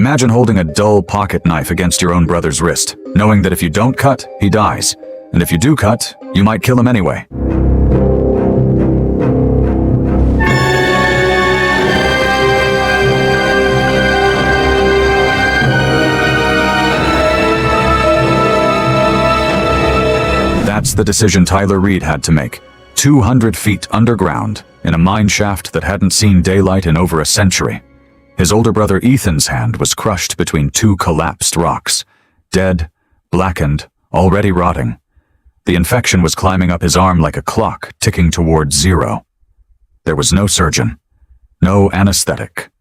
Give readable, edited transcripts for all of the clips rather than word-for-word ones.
Imagine holding a dull pocket knife against your own brother's wrist, knowing that if you don't cut, he dies, and if you do cut, you might kill him anyway. That's the decision Tyler Reed had to make. 200 feet underground, in a mine shaft that hadn't seen daylight in over a century. His older brother Ethan's hand was crushed between two collapsed rocks. Dead, blackened, already rotting. The infection was climbing up his arm like a clock, ticking towards zero. There was no surgeon, no anesthetic.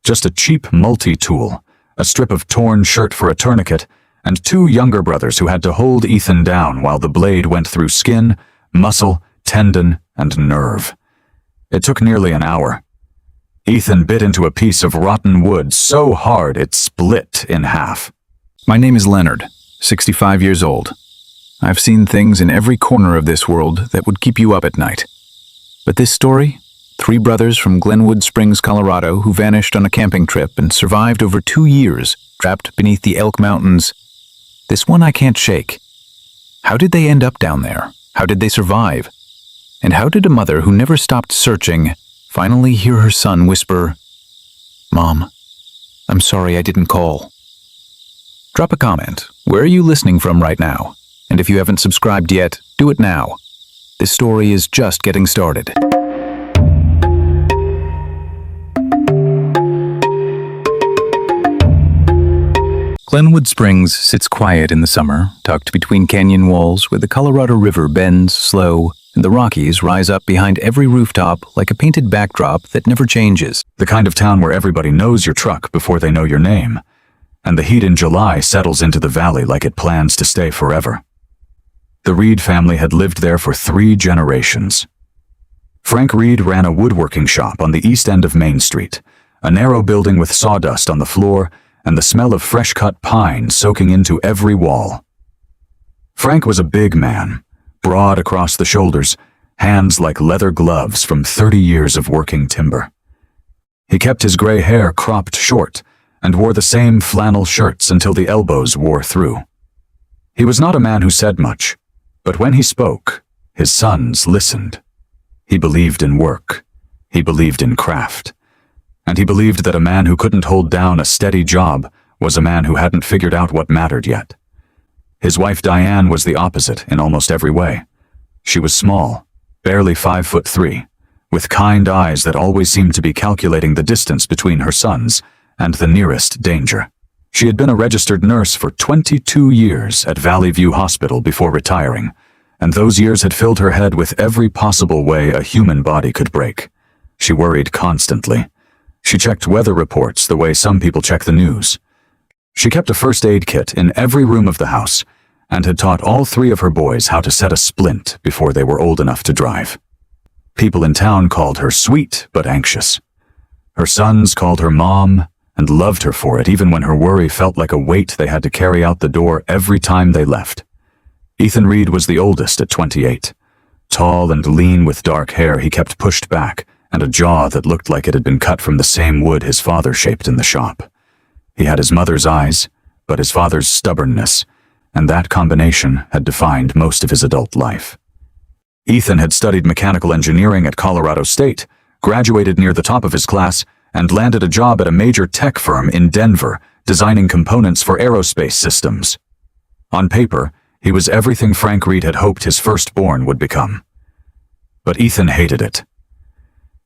Just a cheap multi-tool, a strip of torn shirt for a tourniquet, and two younger brothers who had to hold Ethan down while the blade went through skin, muscle, tendon, and nerve. It took nearly an hour. Ethan bit into a piece of rotten wood so hard it split in half. My name is Leonard, 65 years old. I've seen things in every corner of this world that would keep you up at night. But this story, 3 brothers from Glenwood Springs, Colorado, who vanished on a camping trip and survived over 2 years, trapped beneath the Elk Mountains. This one I can't shake. How did they end up down there? How did they survive? And how did a mother who never stopped searching finally hear her son whisper, "Mom, I'm sorry I didn't call"? Drop a comment. Where are you listening from right now? And if you haven't subscribed yet, do it now. This story is just getting started. Glenwood Springs sits quiet in the summer, tucked between canyon walls where the Colorado River bends slow and the Rockies rise up behind every rooftop like a painted backdrop that never changes. The kind of town where everybody knows your truck before they know your name, and the heat in July settles into the valley like it plans to stay forever. The Reed family had lived there for 3 generations. Frank Reed ran a woodworking shop on the east end of Main Street, a narrow building with sawdust on the floor and the smell of fresh-cut pine soaking into every wall. Frank was a big man, broad across the shoulders, hands like leather gloves from 30 years of working timber. He kept his gray hair cropped short and wore the same flannel shirts until the elbows wore through. He was not a man who said much, but when he spoke, his sons listened. He believed in work. He believed in craft. And he believed that a man who couldn't hold down a steady job was a man who hadn't figured out what mattered yet. His wife Diane was the opposite in almost every way. She was small, barely 5'3", with kind eyes that always seemed to be calculating the distance between her sons and the nearest danger. She had been a registered nurse for 22 years at Valley View Hospital before retiring, and those years had filled her head with every possible way a human body could break. She worried constantly. She checked weather reports the way some people check the news. She kept a first aid kit in every room of the house and had taught all 3 of her boys how to set a splint before they were old enough to drive. People in town called her sweet but anxious. Her sons called her Mom and loved her for it, even when her worry felt like a weight they had to carry out the door every time they left. Ethan Reed was the oldest at 28. Tall and lean with dark hair he kept pushed back, and a jaw that looked like it had been cut from the same wood his father shaped in the shop. He had his mother's eyes, but his father's stubbornness, and that combination had defined most of his adult life. Ethan had studied mechanical engineering at Colorado State, graduated near the top of his class, and landed a job at a major tech firm in Denver, designing components for aerospace systems. On paper, he was everything Frank Reed had hoped his firstborn would become. But Ethan hated it.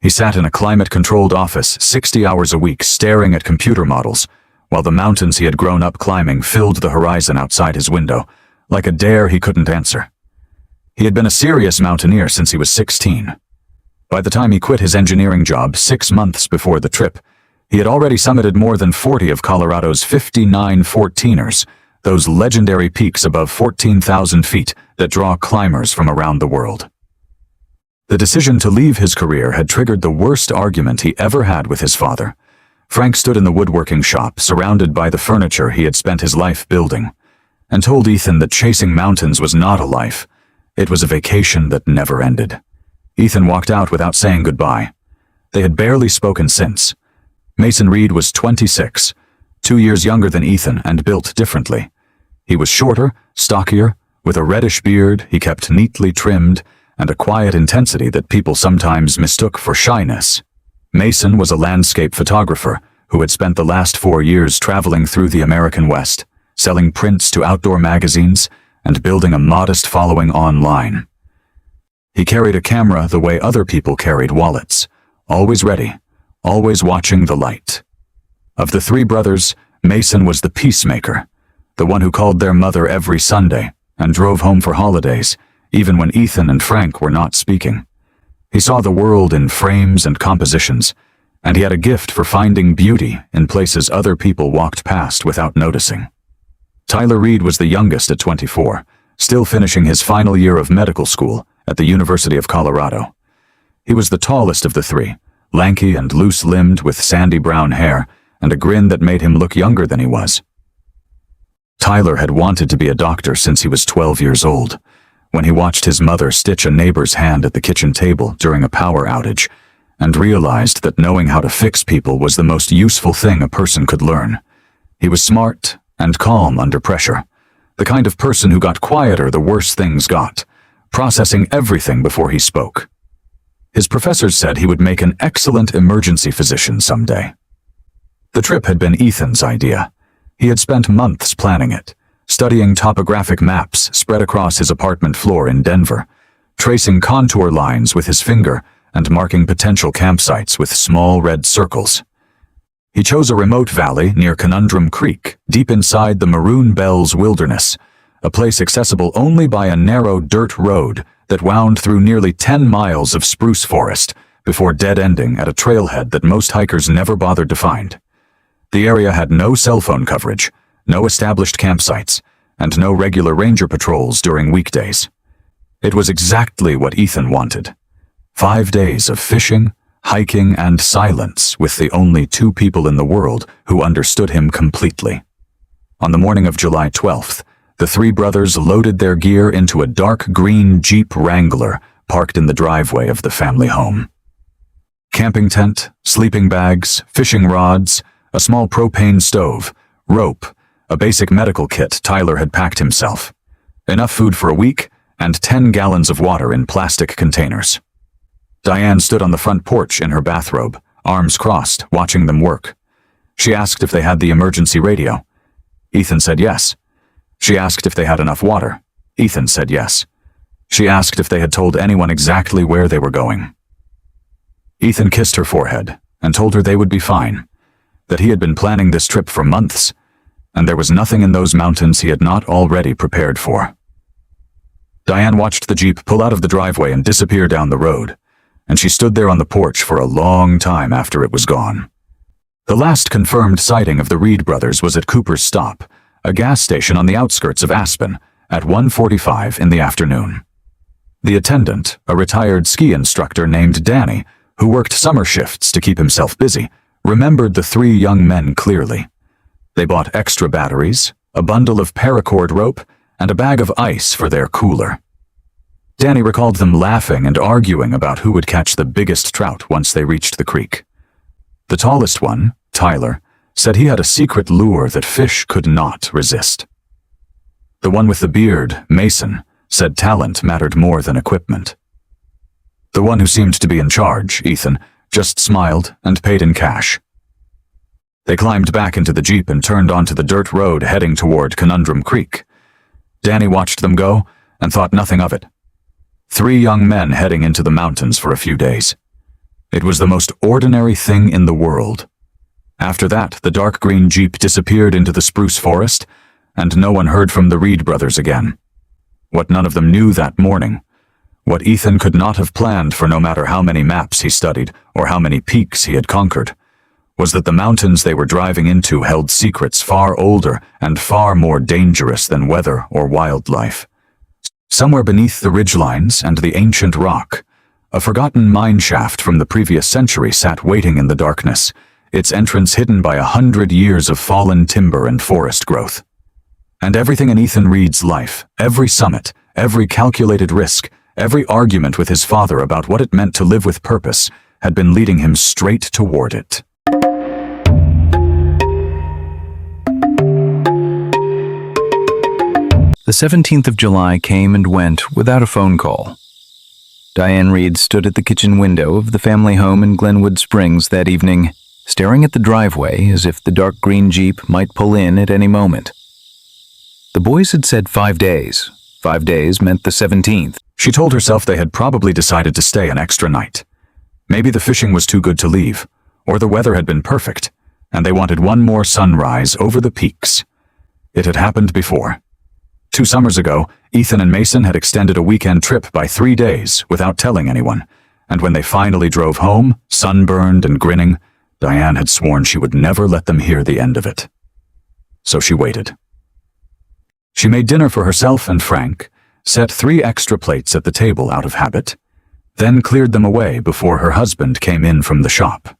He sat in a climate-controlled office 60 hours a week staring at computer models, while the mountains he had grown up climbing filled the horizon outside his window, like a dare he couldn't answer. He had been a serious mountaineer since he was 16. By the time he quit his engineering job 6 months before the trip, he had already summited more than 40 of Colorado's 59 14ers, those legendary peaks above 14,000 feet that draw climbers from around the world. The decision to leave his career had triggered the worst argument he ever had with his father. Frank stood in the woodworking shop, surrounded by the furniture he had spent his life building, and told Ethan that chasing mountains was not a life. It was a vacation that never ended. Ethan walked out without saying goodbye. They had barely spoken since. Mason Reed was 26, 2 years younger than Ethan and built differently. He was shorter, stockier, with a reddish beard he kept neatly trimmed, and a quiet intensity that people sometimes mistook for shyness. Mason was a landscape photographer who had spent the last 4 years traveling through the American West, selling prints to outdoor magazines and building a modest following online. He carried a camera the way other people carried wallets, always ready, always watching the light. Of the 3 brothers, Mason was the peacemaker, the one who called their mother every Sunday and drove home for holidays, even when Ethan and Frank were not speaking. He saw the world in frames and compositions, and he had a gift for finding beauty in places other people walked past without noticing. Tyler Reed was the youngest at 24, still finishing his final year of medical school at the University of Colorado. He was the tallest of the 3, lanky and loose-limbed with sandy brown hair and a grin that made him look younger than he was. Tyler had wanted to be a doctor since he was 12 years old, when he watched his mother stitch a neighbor's hand at the kitchen table during a power outage, and realized that knowing how to fix people was the most useful thing a person could learn. He was smart and calm under pressure, the kind of person who got quieter the worse things got, processing everything before he spoke. His professors said he would make an excellent emergency physician someday. The trip had been Ethan's idea. He had spent months planning it, studying topographic maps spread across his apartment floor in Denver, tracing contour lines with his finger and marking potential campsites with small red circles. He chose a remote valley near Conundrum Creek, deep inside the Maroon Bells Wilderness, a place accessible only by a narrow dirt road that wound through nearly 10 miles of spruce forest before dead-ending at a trailhead that most hikers never bothered to find. The area had no cell phone coverage, no established campsites, and no regular ranger patrols during weekdays. It was exactly what Ethan wanted. 5 days of fishing, hiking, and silence with the only 2 people in the world who understood him completely. On the morning of July 12th, the 3 brothers loaded their gear into a dark green Jeep Wrangler parked in the driveway of the family home. Camping tent, sleeping bags, fishing rods, a small propane stove, rope, a basic medical kit Tyler had packed himself, enough food for a week, and 10 gallons of water in plastic containers. Diane stood on the front porch in her bathrobe, arms crossed, watching them work. She asked if they had the emergency radio. Ethan said yes. She asked if they had enough water. Ethan said yes. She asked if they had told anyone exactly where they were going. Ethan kissed her forehead and told her they would be fine, that he had been planning this trip for months, and there was nothing in those mountains he had not already prepared for. Diane watched the Jeep pull out of the driveway and disappear down the road, and she stood there on the porch for a long time after it was gone. The last confirmed sighting of the Reed brothers was at Cooper's Stop, a gas station on the outskirts of Aspen, at 1:45 in the afternoon. The attendant, a retired ski instructor named Danny, who worked summer shifts to keep himself busy, remembered the 3 young men clearly. They bought extra batteries, a bundle of paracord rope, and a bag of ice for their cooler. Danny recalled them laughing and arguing about who would catch the biggest trout once they reached the creek. The tallest one, Tyler, said he had a secret lure that fish could not resist. The one with the beard, Mason, said talent mattered more than equipment. The one who seemed to be in charge, Ethan, just smiled and paid in cash. They climbed back into the Jeep and turned onto the dirt road heading toward Conundrum Creek. Danny watched them go and thought nothing of it. 3 young men heading into the mountains for a few days. It was the most ordinary thing in the world. After that, the dark green Jeep disappeared into the spruce forest, and no one heard from the Reed brothers again. What none of them knew that morning, what Ethan could not have planned for no matter how many maps he studied or how many peaks he had conquered, was that the mountains they were driving into held secrets far older and far more dangerous than weather or wildlife. Somewhere beneath the ridgelines and the ancient rock, a forgotten mine shaft from the previous century sat waiting in the darkness, its entrance hidden by 100 years of fallen timber and forest growth. And everything in Ethan Reed's life, every summit, every calculated risk, every argument with his father about what it meant to live with purpose, had been leading him straight toward it. The 17th of July came and went without a phone call. Diane Reed stood at the kitchen window of the family home in Glenwood Springs that evening, staring at the driveway as if the dark green Jeep might pull in at any moment. The boys had said 5 days. 5 days meant the 17th. She told herself they had probably decided to stay an extra night. Maybe the fishing was too good to leave, or the weather had been perfect, and they wanted one more sunrise over the peaks. It had happened before. 2 summers ago, Ethan and Mason had extended a weekend trip by 3 days without telling anyone, and when they finally drove home, sunburned and grinning, Diane had sworn she would never let them hear the end of it. So she waited. She made dinner for herself and Frank, set 3 extra plates at the table out of habit, then cleared them away before her husband came in from the shop.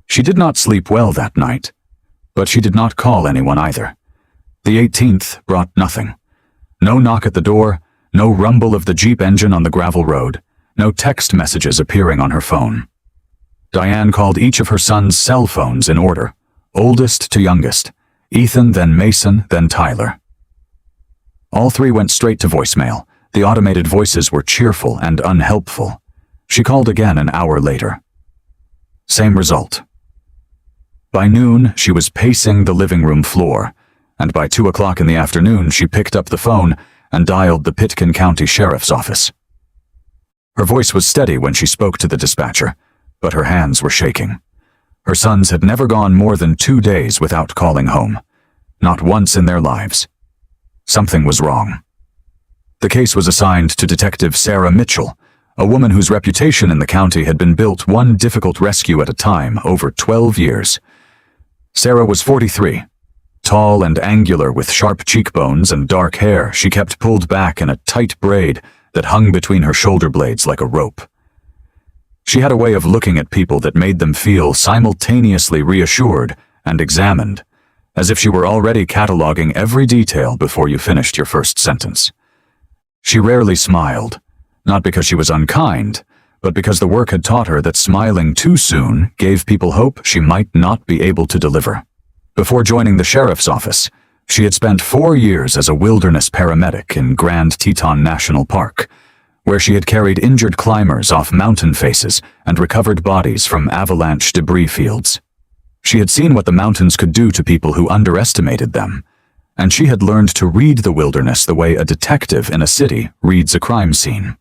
She did not sleep well that night, but she did not call anyone either. The 18th brought nothing. No knock at the door, no rumble of the Jeep engine on the gravel road, no text messages appearing on her phone. Diane called each of her sons' cell phones in order, oldest to youngest, Ethan, then Mason, then Tyler. All 3 went straight to voicemail. The automated voices were cheerful and unhelpful. She called again an hour later. Same result. By noon, she was pacing the living room floor, and by 2 o'clock in the afternoon, she picked up the phone and dialed the Pitkin County Sheriff's Office. Her voice was steady when she spoke to the dispatcher, but her hands were shaking. Her sons had never gone more than 2 days without calling home, not once in their lives. Something was wrong. The case was assigned to Detective Sarah Mitchell, a woman whose reputation in the county had been built one difficult rescue at a time over 12 years. Sarah was 43. Tall and angular with sharp cheekbones and dark hair she kept pulled back in a tight braid that hung between her shoulder blades like a rope. She had a way of looking at people that made them feel simultaneously reassured and examined, as if she were already cataloging every detail before you finished your first sentence. She rarely smiled, not because she was unkind, but because the work had taught her that smiling too soon gave people hope she might not be able to deliver. Before joining the sheriff's office, she had spent 4 years as a wilderness paramedic in Grand Teton National Park, where she had carried injured climbers off mountain faces and recovered bodies from avalanche debris fields. She had seen what the mountains could do to people who underestimated them, and she had learned to read the wilderness the way a detective in a city reads a crime scene.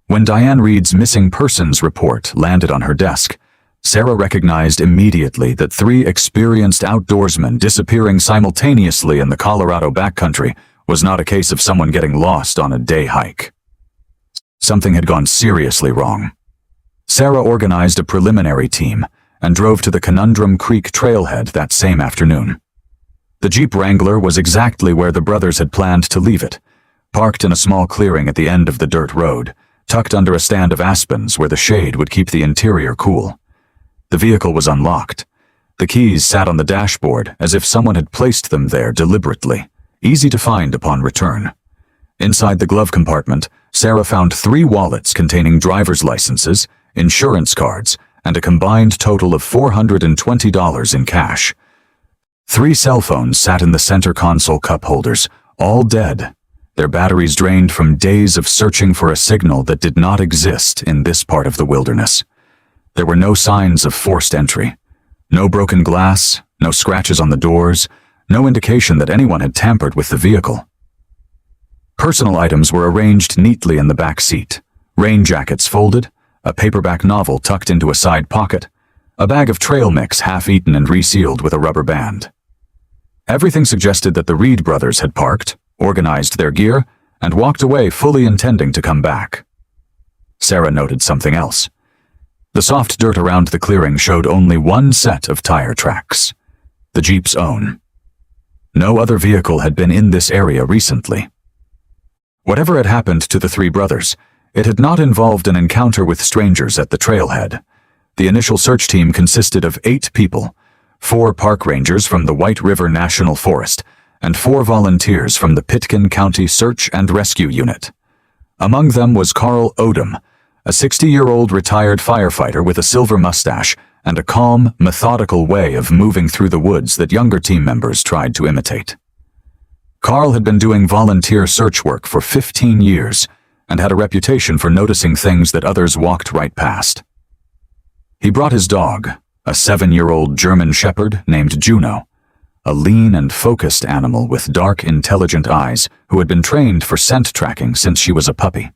When Diane Reed's missing persons report landed on her desk, Sarah recognized immediately that 3 experienced outdoorsmen disappearing simultaneously in the Colorado backcountry was not a case of someone getting lost on a day hike. Something had gone seriously wrong. Sarah organized a preliminary team and drove to the Conundrum Creek trailhead that same afternoon. The Jeep Wrangler was exactly where the brothers had planned to leave it, parked in a small clearing at the end of the dirt road, tucked under a stand of aspens where the shade would keep the interior cool. The vehicle was unlocked. The keys sat on the dashboard as if someone had placed them there deliberately, easy to find upon return. Inside the glove compartment, Sarah found 3 wallets containing driver's licenses, insurance cards, and a combined total of $420 in cash. 3 cell phones sat in the center console cup holders, all dead, their batteries drained from days of searching for a signal that did not exist in this part of the wilderness. There were no signs of forced entry. No broken glass, no scratches on the doors, no indication that anyone had tampered with the vehicle. Personal items were arranged neatly in the back seat, rain jackets folded, a paperback novel tucked into a side pocket, a bag of trail mix half-eaten and resealed with a rubber band. Everything suggested that the Reed brothers had parked, organized their gear, and walked away fully intending to come back. Sarah noted something else. The soft dirt around the clearing showed only one set of tire tracks, the Jeep's own. No other vehicle had been in this area recently. Whatever had happened to the 3 brothers, it had not involved an encounter with strangers at the trailhead. The initial search team consisted of 8 people, 4 park rangers from the White River National Forest, and 4 volunteers from the Pitkin County Search and Rescue Unit. Among them was Carl Odom, a 60-year-old retired firefighter with a silver mustache and a calm, methodical way of moving through the woods that younger team members tried to imitate. Carl had been doing volunteer search work for 15 years and had a reputation for noticing things that others walked right past. He brought his dog, a 7-year-old German shepherd named Juno, a lean and focused animal with dark, intelligent eyes who had been trained for scent tracking since she was a puppy.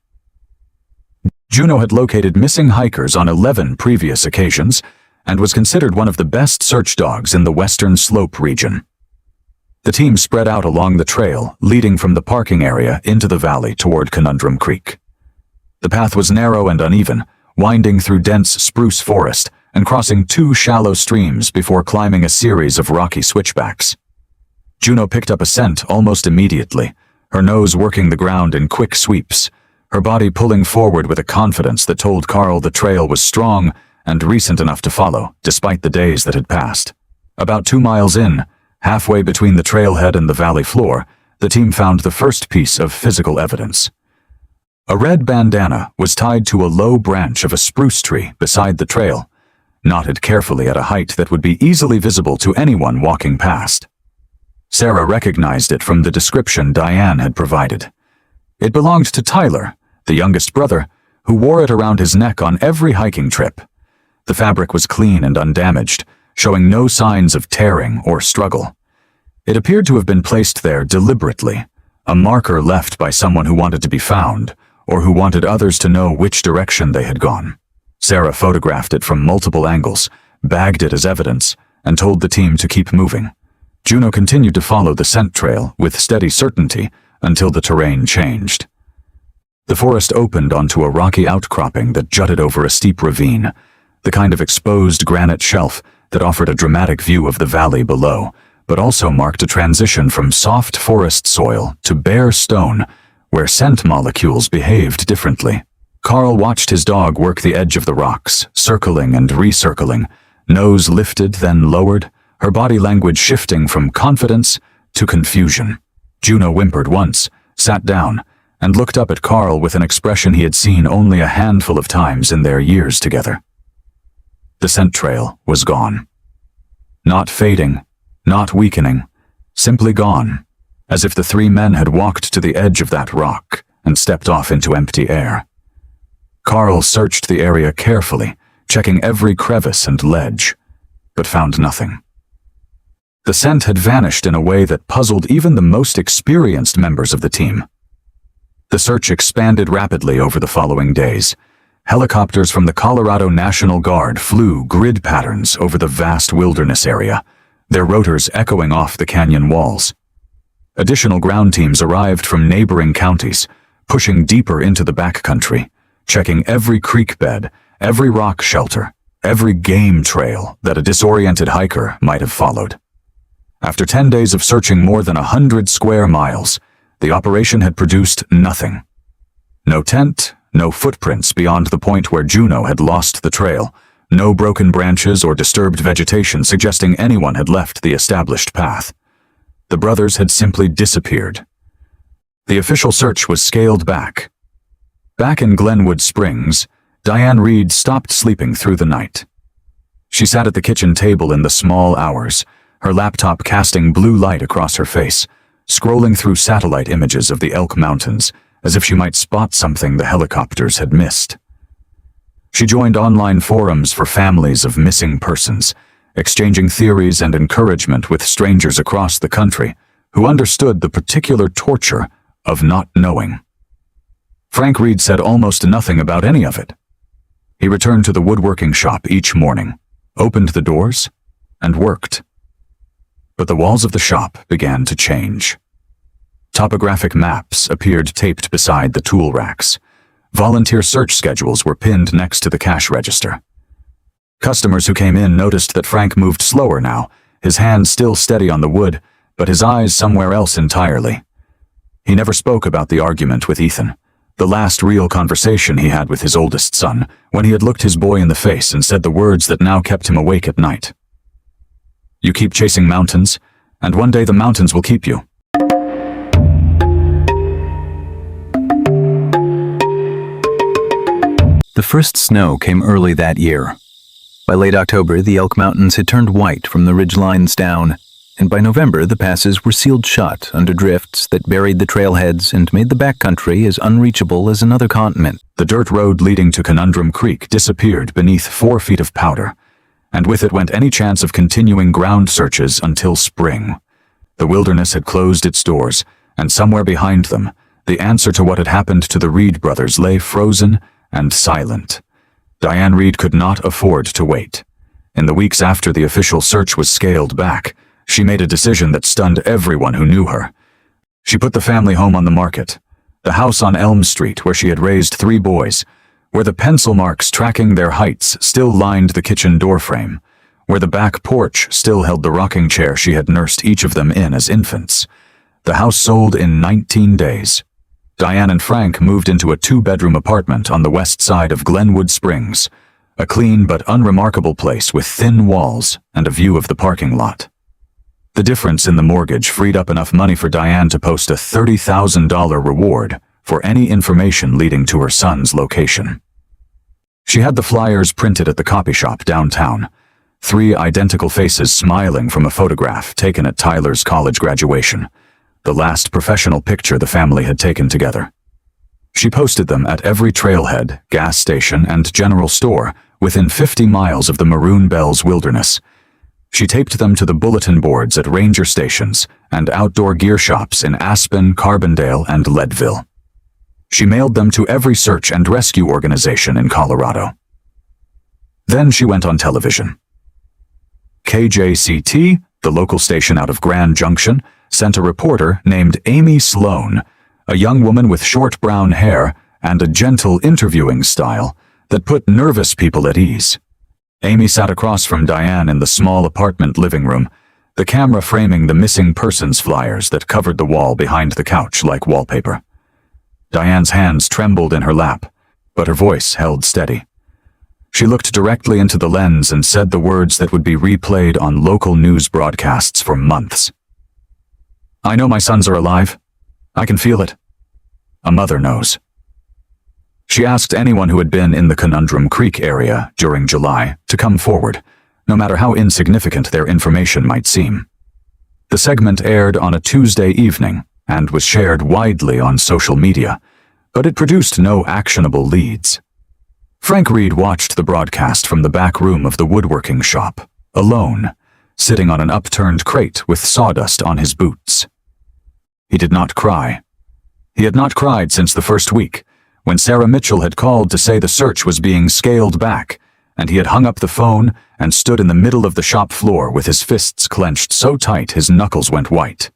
Juno had located missing hikers on 11 previous occasions and was considered one of the best search dogs in the Western Slope region. The team spread out along the trail leading from the parking area into the valley toward Conundrum Creek. The path was narrow and uneven, winding through dense spruce forest and crossing 2 shallow streams before climbing a series of rocky switchbacks. Juno picked up a scent almost immediately, her nose working the ground in quick sweeps, her body pulling forward with a confidence that told Carl the trail was strong and recent enough to follow, despite the days that had passed. About 2 miles in, halfway between the trailhead and the valley floor, the team found the first piece of physical evidence. A red bandana was tied to a low branch of a spruce tree beside the trail, knotted carefully at a height that would be easily visible to anyone walking past. Sarah recognized it from the description Diane had provided. It belonged to Tyler, the youngest brother, who wore it around his neck on every hiking trip. The fabric was clean and undamaged, showing no signs of tearing or struggle. It appeared to have been placed there deliberately, a marker left by someone who wanted to be found, or who wanted others to know which direction they had gone. Sarah photographed it from multiple angles, bagged it as evidence, and told the team to keep moving. Juno continued to follow the scent trail with steady certainty until the terrain changed. The forest opened onto a rocky outcropping that jutted over a steep ravine, the kind of exposed granite shelf that offered a dramatic view of the valley below, but also marked a transition from soft forest soil to bare stone, where scent molecules behaved differently. Carl watched his dog work the edge of the rocks, circling and recircling, nose lifted then lowered, her body language shifting from confidence to confusion. Juno whimpered once, sat down, and looked up at Carl with an expression he had seen only a handful of times in their years together. The scent trail was gone. Not fading, not weakening, simply gone, as if the 3 men had walked to the edge of that rock and stepped off into empty air. Carl searched the area carefully, checking every crevice and ledge, but found nothing. The scent had vanished in a way that puzzled even the most experienced members of the team. The search expanded rapidly over the following days. Helicopters from the Colorado National Guard flew grid patterns over the vast wilderness area, their rotors echoing off the canyon walls. Additional ground teams arrived from neighboring counties, pushing deeper into the backcountry, checking every creek bed, every rock shelter, every game trail that a disoriented hiker might have followed. After 10 days of searching more than 100 square miles, the operation had produced nothing. No tent, no footprints beyond the point where Juno had lost the trail, no broken branches or disturbed vegetation suggesting anyone had left the established path. The brothers had simply disappeared. The official search was scaled back. Back in Glenwood Springs, Diane Reed stopped sleeping through the night. She sat at the kitchen table in the small hours, her laptop casting blue light across her face, scrolling through satellite images of the Elk Mountains, as if she might spot something the helicopters had missed. She joined online forums for families of missing persons, exchanging theories and encouragement with strangers across the country who understood the particular torture of not knowing. Frank Reed said almost nothing about any of it. He returned to the woodworking shop each morning, opened the doors, and worked. But the walls of the shop began to change. Topographic maps appeared taped beside the tool racks. Volunteer search schedules were pinned next to the cash register. Customers who came in noticed that Frank moved slower now, his hands still steady on the wood, but his eyes somewhere else entirely. He never spoke about the argument with Ethan, the last real conversation he had with his oldest son, when he had looked his boy in the face and said the words that now kept him awake at night. "You keep chasing mountains, and one day the mountains will keep you." The first snow came early that year. By late October, the Elk Mountains had turned white from the ridgelines down, and by November the passes were sealed shut under drifts that buried the trailheads and made the backcountry as unreachable as another continent. The dirt road leading to Conundrum Creek disappeared beneath 4 feet of powder, and with it went any chance of continuing ground searches until spring. The wilderness had closed its doors, and somewhere behind them, the answer to what had happened to the Reed brothers lay frozen and silent. Diane Reed could not afford to wait. In the weeks after the official search was scaled back, she made a decision that stunned everyone who knew her. She put the family home on the market, the house on Elm Street where she had raised 3 boys, where the pencil marks tracking their heights still lined the kitchen doorframe, where the back porch still held the rocking chair she had nursed each of them in as infants. The house sold in 19 days. Diane and Frank moved into a 2-bedroom apartment on the west side of Glenwood Springs, a clean but unremarkable place with thin walls and a view of the parking lot. The difference in the mortgage freed up enough money for Diane to post a $30,000 reward for any information leading to her son's location. She had the flyers printed at the copy shop downtown, 3 identical faces smiling from a photograph taken at Tyler's college graduation, the last professional picture the family had taken together. She posted them at every trailhead, gas station, and general store within 50 miles of the Maroon Bells wilderness. She taped them to the bulletin boards at ranger stations and outdoor gear shops in Aspen, Carbondale, and Leadville. She mailed them to every search and rescue organization in Colorado. Then she went on television. KJCT, the local station out of Grand Junction, sent a reporter named Amy Sloan, a young woman with short brown hair and a gentle interviewing style that put nervous people at ease. Amy sat across from Diane in the small apartment living room, the camera framing the missing persons flyers that covered the wall behind the couch like wallpaper. Diane's hands trembled in her lap, but her voice held steady. She looked directly into the lens and said the words that would be replayed on local news broadcasts for months. "I know my sons are alive. I can feel it. A mother knows." She asked anyone who had been in the Conundrum Creek area during July to come forward, no matter how insignificant their information might seem. The segment aired on a Tuesday evening and was shared widely on social media, but it produced no actionable leads. Frank Reed watched the broadcast from the back room of the woodworking shop, alone, sitting on an upturned crate with sawdust on his boots. He did not cry. He had not cried since the first week, when Sarah Mitchell had called to say the search was being scaled back, and he had hung up the phone and stood in the middle of the shop floor with his fists clenched so tight his knuckles went white.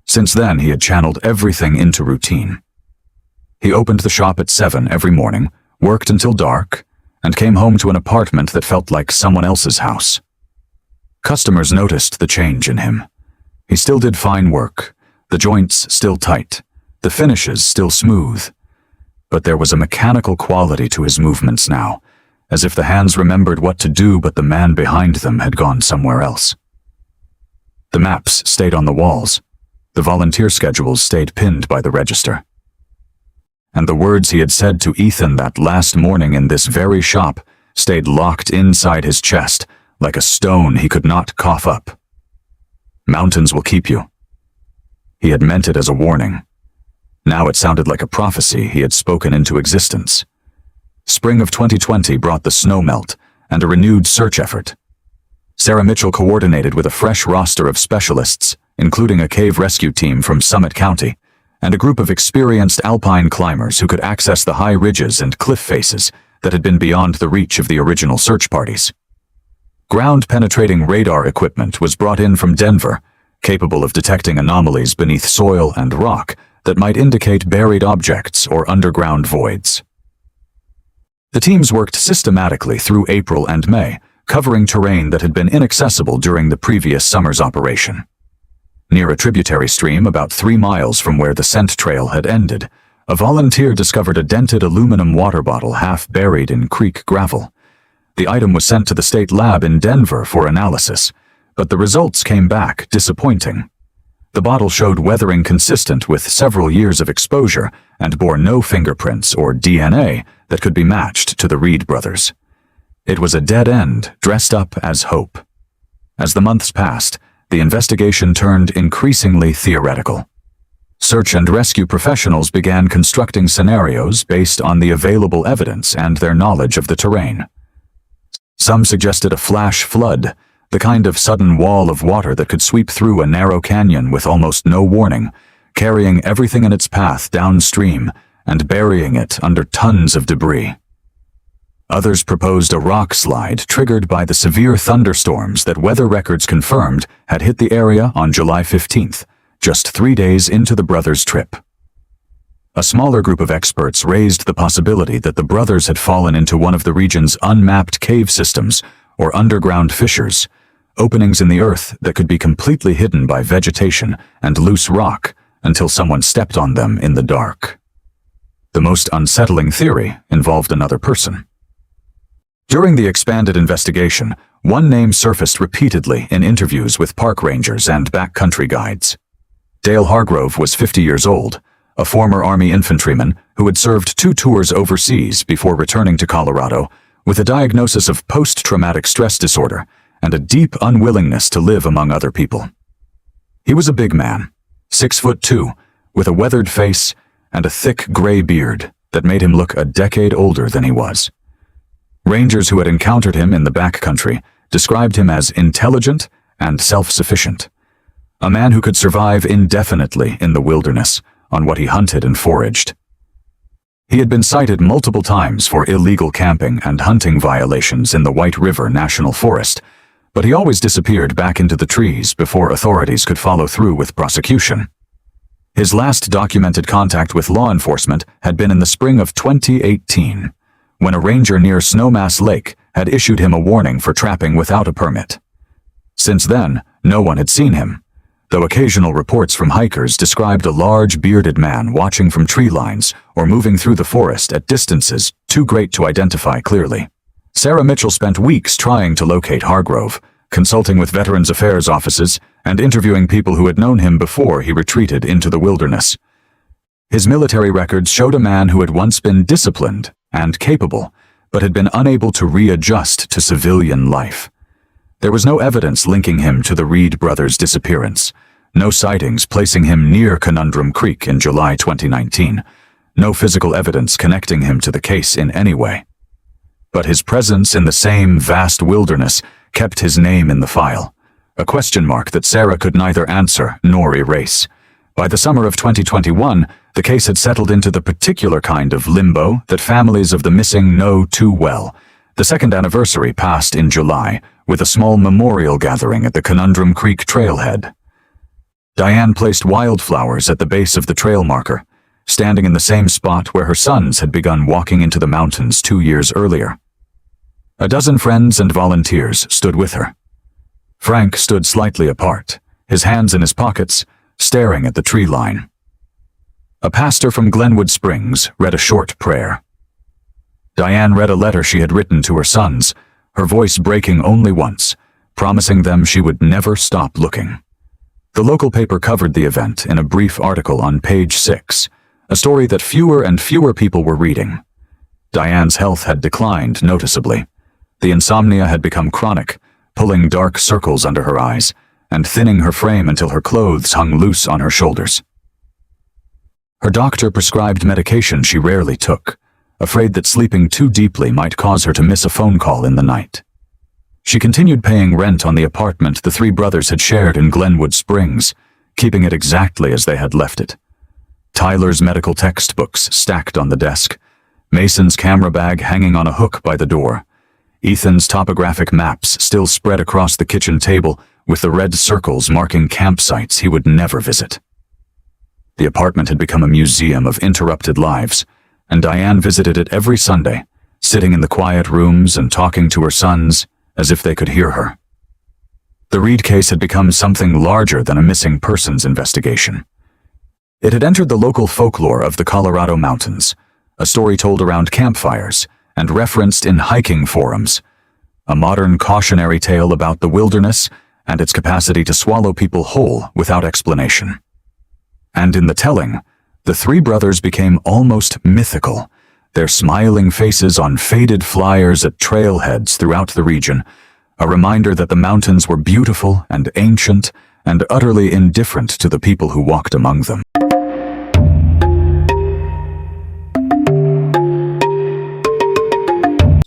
Since then, he had channeled everything into routine. He opened the shop at 7 every morning, worked until dark, and came home to an apartment that felt like someone else's house. Customers noticed the change in him. He still did fine work, the joints still tight, the finishes still smooth. But there was a mechanical quality to his movements now, as if the hands remembered what to do but the man behind them had gone somewhere else. The maps stayed on the walls. The volunteer schedules stayed pinned by the register. And the words he had said to Ethan that last morning in this very shop stayed locked inside his chest like a stone he could not cough up. "Mountains will keep you." He had meant it as a warning. Now it sounded like a prophecy he had spoken into existence. Spring of 2020 brought the snowmelt and a renewed search effort. Sarah Mitchell coordinated with a fresh roster of specialists, including a cave rescue team from Summit County, and a group of experienced alpine climbers who could access the high ridges and cliff faces that had been beyond the reach of the original search parties. Ground-penetrating radar equipment was brought in from Denver, capable of detecting anomalies beneath soil and rock that might indicate buried objects or underground voids. The teams worked systematically through April and May, covering terrain that had been inaccessible during the previous summer's operation. Near a tributary stream about 3 miles from where the scent trail had ended, a volunteer discovered a dented aluminum water bottle half buried in creek gravel. The item was sent to the state lab in Denver for analysis, but the results came back disappointing. The bottle showed weathering consistent with several years of exposure and bore no fingerprints or DNA that could be matched to the Reed brothers. It was a dead end dressed up as hope. As the months passed, the investigation turned increasingly theoretical. Search and rescue professionals began constructing scenarios based on the available evidence and their knowledge of the terrain. Some suggested a flash flood, the kind of sudden wall of water that could sweep through a narrow canyon with almost no warning, carrying everything in its path downstream and burying it under tons of debris. Others proposed a rock slide triggered by the severe thunderstorms that weather records confirmed had hit the area on July 15th, just 3 days into the brothers' trip. A smaller group of experts raised the possibility that the brothers had fallen into one of the region's unmapped cave systems or underground fissures, openings in the earth that could be completely hidden by vegetation and loose rock until someone stepped on them in the dark. The most unsettling theory involved another person. During the expanded investigation, one name surfaced repeatedly in interviews with park rangers and backcountry guides. Dale Hargrove was 50 years old, a former Army infantryman who had served 2 tours overseas before returning to Colorado with a diagnosis of post-traumatic stress disorder and a deep unwillingness to live among other people. He was a big man, 6'2", with a weathered face and a thick gray beard that made him look a decade older than he was. Rangers who had encountered him in the backcountry described him as intelligent and self-sufficient, a man who could survive indefinitely in the wilderness on what he hunted and foraged. He had been cited multiple times for illegal camping and hunting violations in the White River National Forest, but he always disappeared back into the trees before authorities could follow through with prosecution. His last documented contact with law enforcement had been in the spring of 2018, when a ranger near Snowmass Lake had issued him a warning for trapping without a permit. Since then, no one had seen him, though occasional reports from hikers described a large bearded man watching from tree lines or moving through the forest at distances too great to identify clearly. Sarah Mitchell spent weeks trying to locate Hargrove, consulting with Veterans Affairs offices and interviewing people who had known him before he retreated into the wilderness. His military records showed a man who had once been disciplined and capable, but had been unable to readjust to civilian life. There was no evidence linking him to the Reed brothers' disappearance, no sightings placing him near Conundrum Creek in July 2019, no physical evidence connecting him to the case in any way. But his presence in the same vast wilderness kept his name in the file, a question mark that Sarah could neither answer nor erase. By the summer of 2021, the case had settled into the particular kind of limbo that families of the missing know too well. The second anniversary passed in July, with a small memorial gathering at the Conundrum Creek trailhead. Diane placed wildflowers at the base of the trail marker, standing in the same spot where her sons had begun walking into the mountains 2 years earlier. A dozen friends and volunteers stood with her. Frank stood slightly apart, his hands in his pockets, staring at the tree line. A pastor from Glenwood Springs read a short prayer. Diane read a letter she had written to her sons, her voice breaking only once, promising them she would never stop looking. The local paper covered the event in a brief article on page 6, a story that fewer and fewer people were reading. Diane's health had declined noticeably. The insomnia had become chronic, pulling dark circles under her eyes and thinning her frame until her clothes hung loose on her shoulders. Her doctor prescribed medication she rarely took, afraid that sleeping too deeply might cause her to miss a phone call in the night. She continued paying rent on the apartment the 3 brothers had shared in Glenwood Springs, keeping it exactly as they had left it. Tyler's medical textbooks stacked on the desk, Mason's camera bag hanging on a hook by the door, Ethan's topographic maps still spread across the kitchen table with the red circles marking campsites he would never visit. The apartment had become a museum of interrupted lives, and Diane visited it every Sunday, sitting in the quiet rooms and talking to her sons as if they could hear her. The Reed case had become something larger than a missing persons investigation. It had entered the local folklore of the Colorado mountains, a story told around campfires and referenced in hiking forums, a modern cautionary tale about the wilderness and its capacity to swallow people whole without explanation. And in the telling, the 3 brothers became almost mythical, their smiling faces on faded flyers at trailheads throughout the region, a reminder that the mountains were beautiful and ancient and utterly indifferent to the people who walked among them.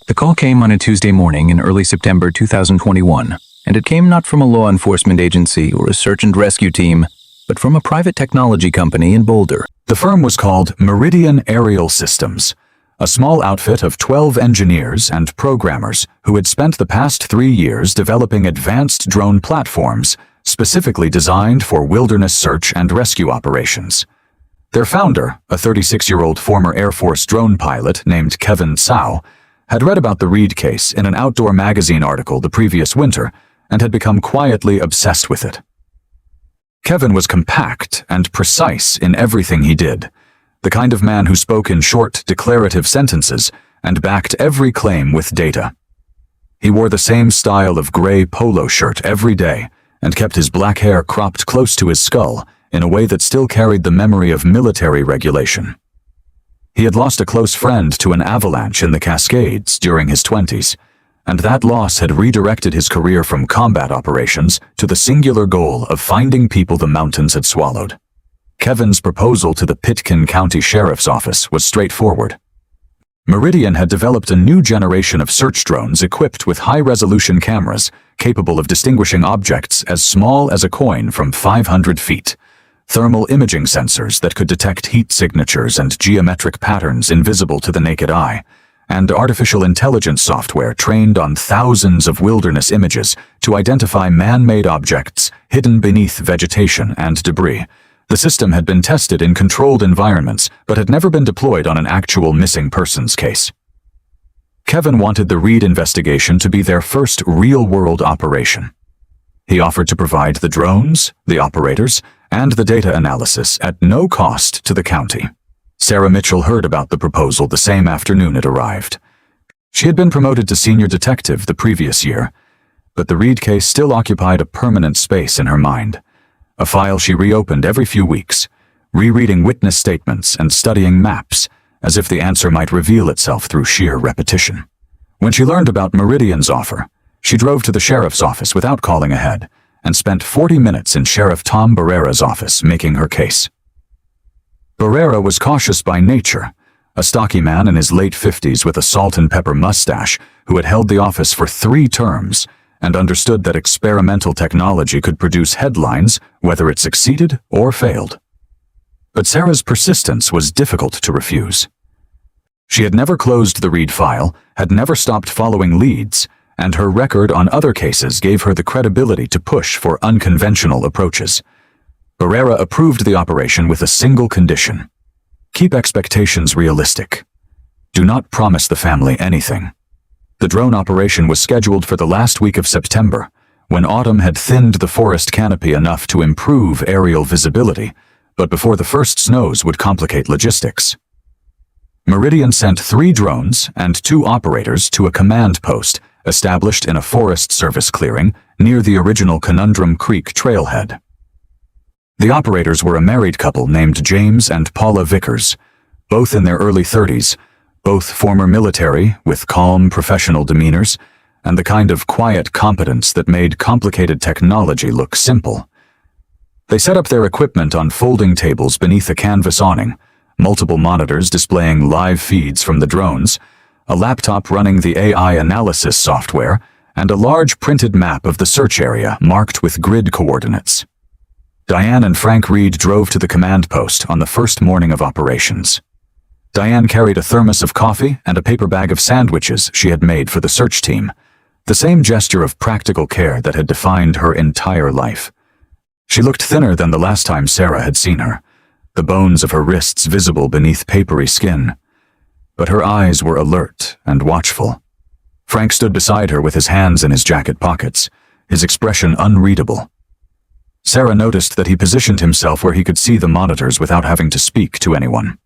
The call came on a Tuesday morning in early September 2021, and it came not from a law enforcement agency or a search and rescue team, but from a private technology company in Boulder. The firm was called Meridian Aerial Systems, a small outfit of 12 engineers and programmers who had spent the past 3 years developing advanced drone platforms specifically designed for wilderness search and rescue operations. Their founder, a 36-year-old former Air Force drone pilot named Kevin Tsao, had read about the Reed case in an outdoor magazine article the previous winter and had become quietly obsessed with it. Kevin was compact and precise in everything he did, the kind of man who spoke in short, declarative sentences and backed every claim with data. He wore the same style of gray polo shirt every day and kept his black hair cropped close to his skull in a way that still carried the memory of military regulation. He had lost a close friend to an avalanche in the Cascades during his 20s, and that loss had redirected his career from combat operations to the singular goal of finding people the mountains had swallowed. Kevin's proposal to the Pitkin County Sheriff's Office was straightforward. Meridian had developed a new generation of search drones equipped with high-resolution cameras capable of distinguishing objects as small as a coin from 500 feet, thermal imaging sensors that could detect heat signatures and geometric patterns invisible to the naked eye, and artificial intelligence software trained on thousands of wilderness images to identify man-made objects hidden beneath vegetation and debris. The system had been tested in controlled environments but had never been deployed on an actual missing persons case. Kevin wanted the Reed investigation to be their first real-world operation. He offered to provide the drones, the operators, and the data analysis at no cost to the county. Sarah Mitchell heard about the proposal the same afternoon it arrived. She had been promoted to senior detective the previous year, but the Reed case still occupied a permanent space in her mind, a file she reopened every few weeks, rereading witness statements and studying maps, as if the answer might reveal itself through sheer repetition. When she learned about Meridian's offer, she drove to the sheriff's office without calling ahead and spent 40 minutes in Sheriff Tom Barrera's office making her case. Barrera was cautious by nature, a stocky man in his late 50s with a salt and pepper mustache who had held the office for 3 terms and understood that experimental technology could produce headlines whether it succeeded or failed. But Sarah's persistence was difficult to refuse. She had never closed the Reed file, had never stopped following leads, and her record on other cases gave her the credibility to push for unconventional approaches. Barrera approved the operation with a single condition: keep expectations realistic. Do not promise the family anything. The drone operation was scheduled for the last week of September, when autumn had thinned the forest canopy enough to improve aerial visibility, but before the first snows would complicate logistics. Meridian sent 3 drones and 2 operators to a command post established in a Forest Service clearing near the original Conundrum Creek trailhead. The operators were a married couple named James and Paula Vickers, both in their early 30s, both former military with calm professional demeanors and the kind of quiet competence that made complicated technology look simple. They set up their equipment on folding tables beneath a canvas awning, multiple monitors displaying live feeds from the drones, a laptop running the AI analysis software, and a large printed map of the search area marked with grid coordinates. Diane and Frank Reed drove to the command post on the first morning of operations. Diane carried a thermos of coffee and a paper bag of sandwiches she had made for the search team, the same gesture of practical care that had defined her entire life. She looked thinner than the last time Sarah had seen her, the bones of her wrists visible beneath papery skin. But her eyes were alert and watchful. Frank stood beside her with his hands in his jacket pockets, his expression unreadable. Sarah noticed that he positioned himself where he could see the monitors without having to speak to anyone.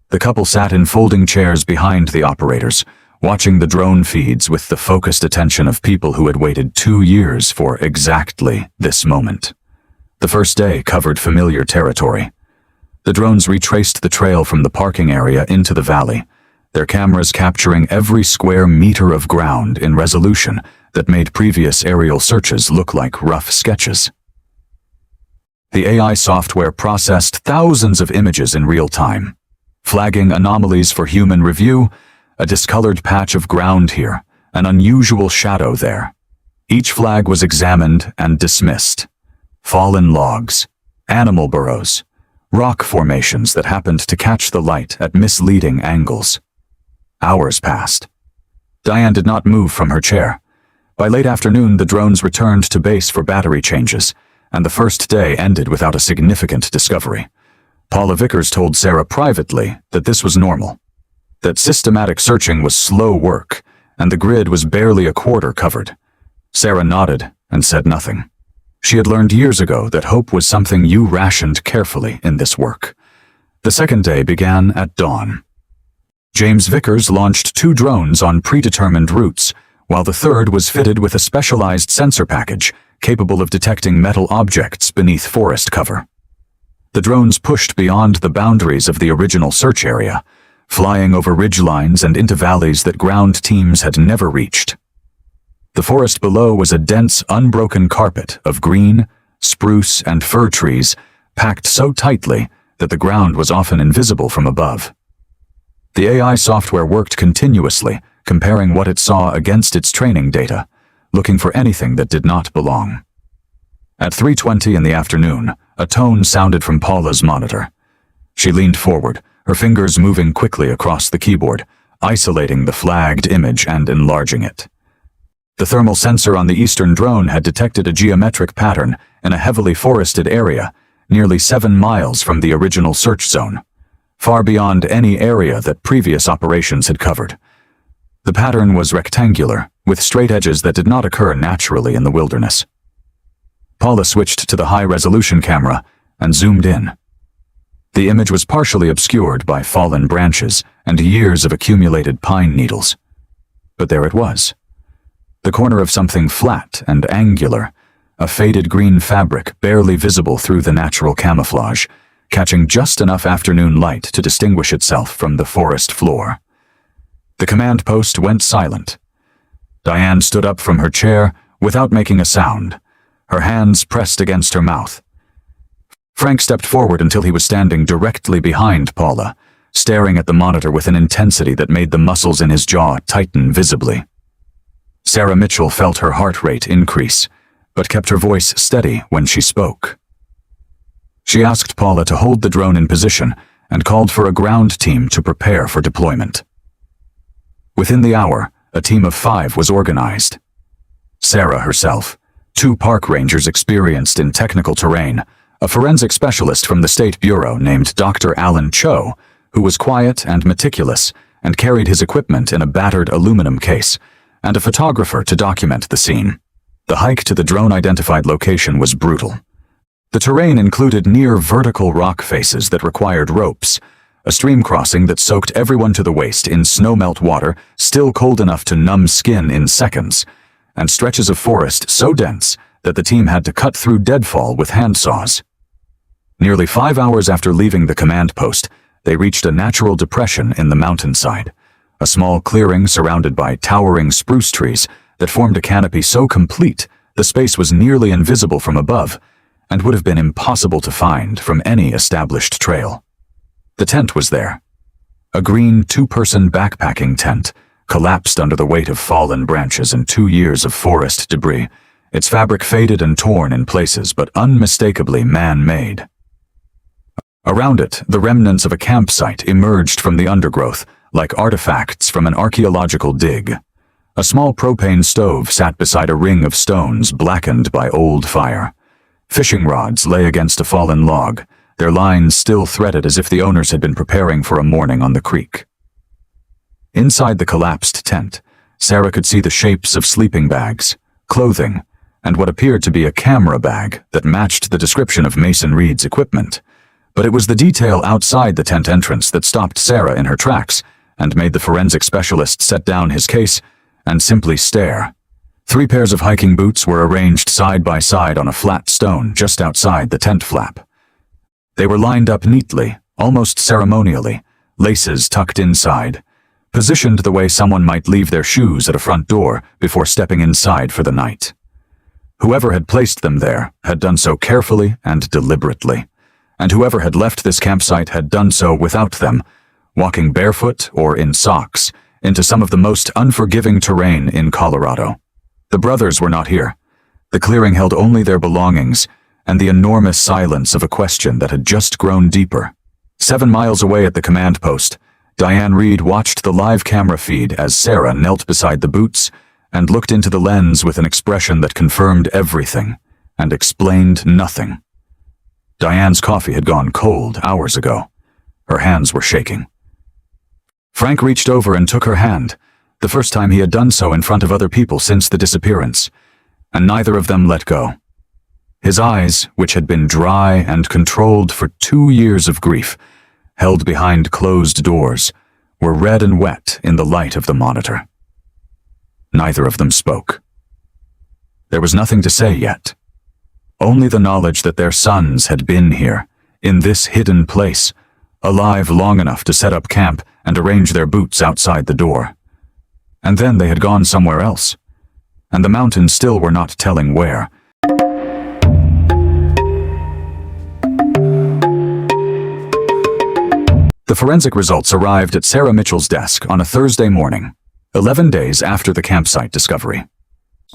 The couple sat in folding chairs behind the operators, watching the drone feeds with the focused attention of people who had waited 2 years for exactly this moment. The first day covered familiar territory. The drones retraced the trail from the parking area into the valley, their cameras capturing every square meter of ground in resolution that made previous aerial searches look like rough sketches. The AI software processed thousands of images in real time, flagging anomalies for human review, a discolored patch of ground here, an unusual shadow there. Each flag was examined and dismissed. Fallen logs, animal burrows, rock formations that happened to catch the light at misleading angles. Hours passed. Diane did not move from her chair. By late afternoon, the drones returned to base for battery changes, and the first day ended without a significant discovery. Paula Vickers told Sarah privately that this was normal, that systematic searching was slow work, and the grid was barely a quarter covered. Sarah nodded and said nothing. She had learned years ago that hope was something you rationed carefully in this work. The second day began at dawn. James Vickers launched 2 drones on predetermined routes, while the third was fitted with a specialized sensor package capable of detecting metal objects beneath forest cover. The drones pushed beyond the boundaries of the original search area, flying over ridgelines and into valleys that ground teams had never reached. The forest below was a dense, unbroken carpet of green, spruce, and fir trees, packed so tightly that the ground was often invisible from above. The AI software worked continuously, comparing what it saw against its training data, looking for anything that did not belong. At 3:20 in the afternoon, a tone sounded from Paula's monitor. She leaned forward, her fingers moving quickly across the keyboard, isolating the flagged image and enlarging it. The thermal sensor on the eastern drone had detected a geometric pattern in a heavily forested area, nearly 7 miles from the original search zone, far beyond any area that previous operations had covered. The pattern was rectangular, with straight edges that did not occur naturally in the wilderness. Paula switched to the high-resolution camera and zoomed in. The image was partially obscured by fallen branches and years of accumulated pine needles. But there it was. The corner of something flat and angular, a faded green fabric barely visible through the natural camouflage, catching just enough afternoon light to distinguish itself from the forest floor. The command post went silent. Diane stood up from her chair without making a sound, her hands pressed against her mouth. Frank stepped forward until he was standing directly behind Paula, staring at the monitor with an intensity that made the muscles in his jaw tighten visibly. Sarah Mitchell felt her heart rate increase, but kept her voice steady when she spoke. She asked Paula to hold the drone in position and called for a ground team to prepare for deployment. Within the hour, a team of 5 was organized. Sarah herself, 2 park rangers experienced in technical terrain, a forensic specialist from the State Bureau named Dr. Alan Cho, who was quiet and meticulous and carried his equipment in a battered aluminum case, and a photographer to document the scene. The hike to the drone-identified location was brutal. The terrain included near vertical rock faces that required ropes, a stream crossing that soaked everyone to the waist in snowmelt water still cold enough to numb skin in seconds, and stretches of forest so dense that the team had to cut through deadfall with handsaws. Nearly 5 hours after leaving the command post, they reached a natural depression in the mountainside, a small clearing surrounded by towering spruce trees that formed a canopy so complete the space was nearly invisible from above and would have been impossible to find from any established trail. The tent was there. A green 2-person backpacking tent, collapsed under the weight of fallen branches and 2 years of forest debris, its fabric faded and torn in places but unmistakably man-made. Around it, the remnants of a campsite emerged from the undergrowth, like artifacts from an archaeological dig. A small propane stove sat beside a ring of stones blackened by old fire. Fishing rods lay against a fallen log, their lines still threaded as if the owners had been preparing for a morning on the creek. Inside the collapsed tent, Sarah could see the shapes of sleeping bags, clothing, and what appeared to be a camera bag that matched the description of Mason Reed's equipment. But it was the detail outside the tent entrance that stopped Sarah in her tracks and made the forensic specialist set down his case and simply stare. 3 pairs of hiking boots were arranged side by side on a flat stone just outside the tent flap. They were lined up neatly, almost ceremonially, laces tucked inside, positioned the way someone might leave their shoes at a front door before stepping inside for the night. Whoever had placed them there had done so carefully and deliberately, and whoever had left this campsite had done so without them, walking barefoot or in socks into some of the most unforgiving terrain in Colorado. The brothers were not here. The clearing held only their belongings and the enormous silence of a question that had just grown deeper. 7 miles away at the command post, Diane Reed watched the live camera feed as Sarah knelt beside the boots and looked into the lens with an expression that confirmed everything and explained nothing. Diane's coffee had gone cold hours ago. Her hands were shaking. Frank reached over and took her hand, the first time he had done so in front of other people since the disappearance, and neither of them let go. His eyes, which had been dry and controlled for 2 years of grief, held behind closed doors, were red and wet in the light of the monitor. Neither of them spoke. There was nothing to say yet. Only the knowledge that their sons had been here, in this hidden place, alive long enough to set up camp and arrange their boots outside the door. And then they had gone somewhere else, and the mountains still were not telling where. The forensic results arrived at Sarah Mitchell's desk on a Thursday morning, 11 days after the campsite discovery.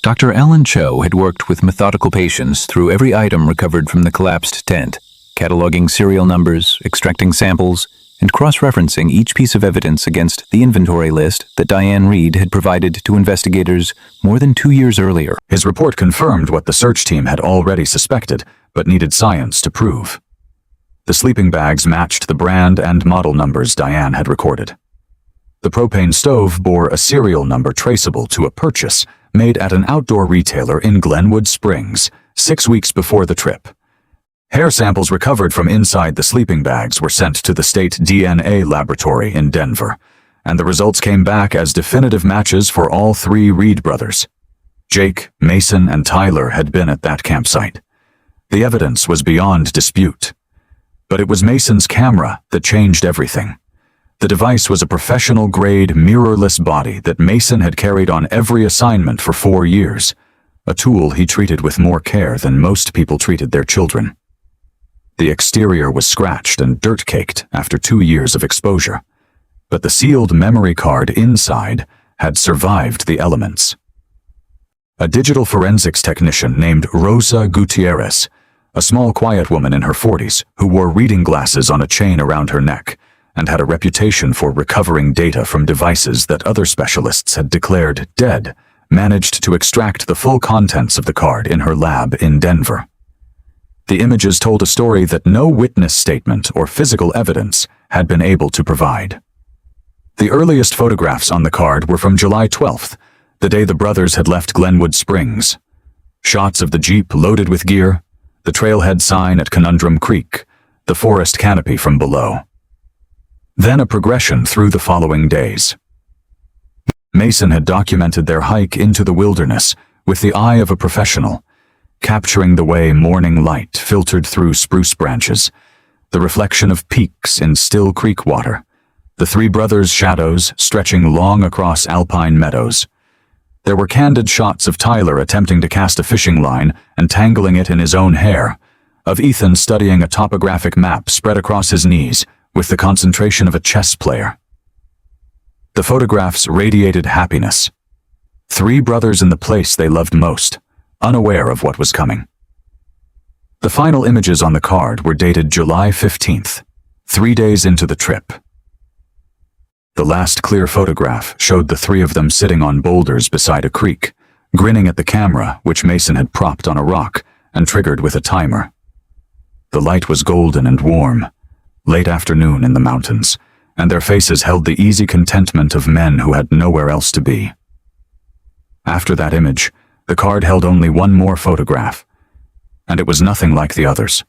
Dr. Ellen Cho had worked with methodical patience through every item recovered from the collapsed tent, cataloging serial numbers, extracting samples, and cross-referencing each piece of evidence against the inventory list that Diane Reed had provided to investigators more than 2 years earlier. His report confirmed what the search team had already suspected, but needed science to prove. The sleeping bags matched the brand and model numbers Diane had recorded. The propane stove bore a serial number traceable to a purchase made at an outdoor retailer in Glenwood Springs 6 weeks before the trip. Hair samples recovered from inside the sleeping bags were sent to the state DNA laboratory in Denver, and the results came back as definitive matches for all 3 Reed brothers. Jake, Mason, and Tyler had been at that campsite. The evidence was beyond dispute. But it was Mason's camera that changed everything. The device was a professional-grade, mirrorless body that Mason had carried on every assignment for 4 years, a tool he treated with more care than most people treated their children. The exterior was scratched and dirt-caked after 2 years of exposure, but the sealed memory card inside had survived the elements. A digital forensics technician named Rosa Gutierrez, a small, quiet woman in her 40s who wore reading glasses on a chain around her neck and had a reputation for recovering data from devices that other specialists had declared dead, managed to extract the full contents of the card in her lab in Denver. The images told a story that no witness statement or physical evidence had been able to provide. The earliest photographs on the card were from July 12th, the day the brothers had left Glenwood Springs. Shots of the Jeep loaded with gear, the trailhead sign at Conundrum Creek, the forest canopy from below. Then a progression through the following days. Mason had documented their hike into the wilderness with the eye of a professional, capturing the way morning light filtered through spruce branches, the reflection of peaks in still creek water, the 3 brothers' shadows stretching long across alpine meadows. There were candid shots of Tyler attempting to cast a fishing line and tangling it in his own hair, of Ethan studying a topographic map spread across his knees with the concentration of a chess player. The photographs radiated happiness. 3 brothers in the place they loved most, unaware of what was coming. The final images on the card were dated July 15th, 3 days into the trip. The last clear photograph showed the 3 of them sitting on boulders beside a creek, grinning at the camera which Mason had propped on a rock and triggered with a timer. The light was golden and warm, late afternoon in the mountains, and their faces held the easy contentment of men who had nowhere else to be. After that image, the card held only one more photograph, and it was nothing like the others.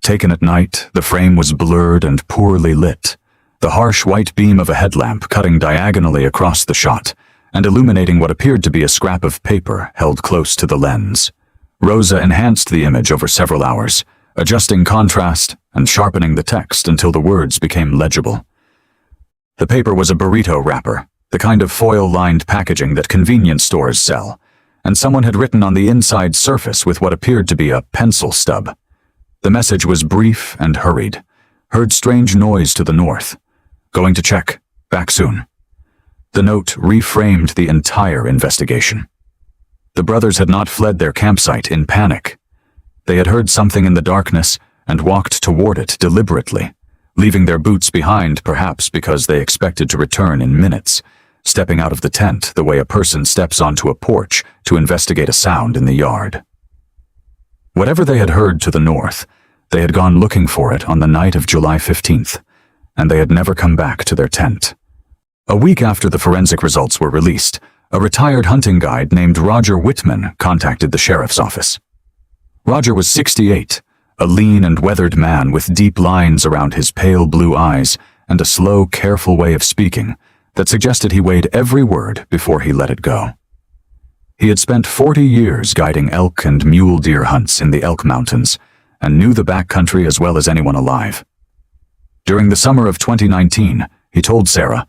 Taken at night, the frame was blurred and poorly lit, the harsh white beam of a headlamp cutting diagonally across the shot and illuminating what appeared to be a scrap of paper held close to the lens. Rosa enhanced the image over several hours, adjusting contrast and sharpening the text until the words became legible. The paper was a burrito wrapper, the kind of foil-lined packaging that convenience stores sell, and someone had written on the inside surface with what appeared to be a pencil stub. The message was brief and hurried. Heard strange noise to the north. Going to check. Back soon. The note reframed the entire investigation. The brothers had not fled their campsite in panic. They had heard something in the darkness and walked toward it deliberately, leaving their boots behind perhaps because they expected to return in minutes, stepping out of the tent the way a person steps onto a porch to investigate a sound in the yard. Whatever they had heard to the north, they had gone looking for it on the night of July 15th, and they had never come back to their tent. A week after the forensic results were released, a retired hunting guide named Roger Whitman contacted the sheriff's office. Roger was 68, a lean and weathered man with deep lines around his pale blue eyes and a slow, careful way of speaking that suggested he weighed every word before he let it go. He had spent 40 years guiding elk and mule deer hunts in the Elk Mountains and knew the backcountry as well as anyone alive. During the summer of 2019, he told Sarah,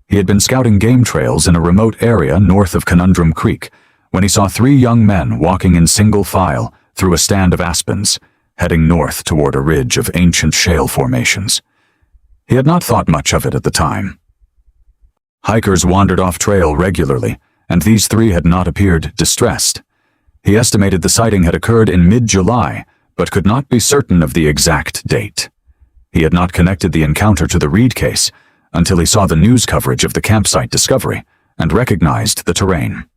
he had been scouting game trails in a remote area north of Conundrum Creek when he saw 3 young men walking in single file through a stand of aspens, heading north toward a ridge of ancient shale formations. He had not thought much of it at the time. Hikers wandered off trail regularly, and these 3 had not appeared distressed. He estimated the sighting had occurred in mid-July, but could not be certain of the exact date. He had not connected the encounter to the Reed case until he saw the news coverage of the campsite discovery and recognized the terrain.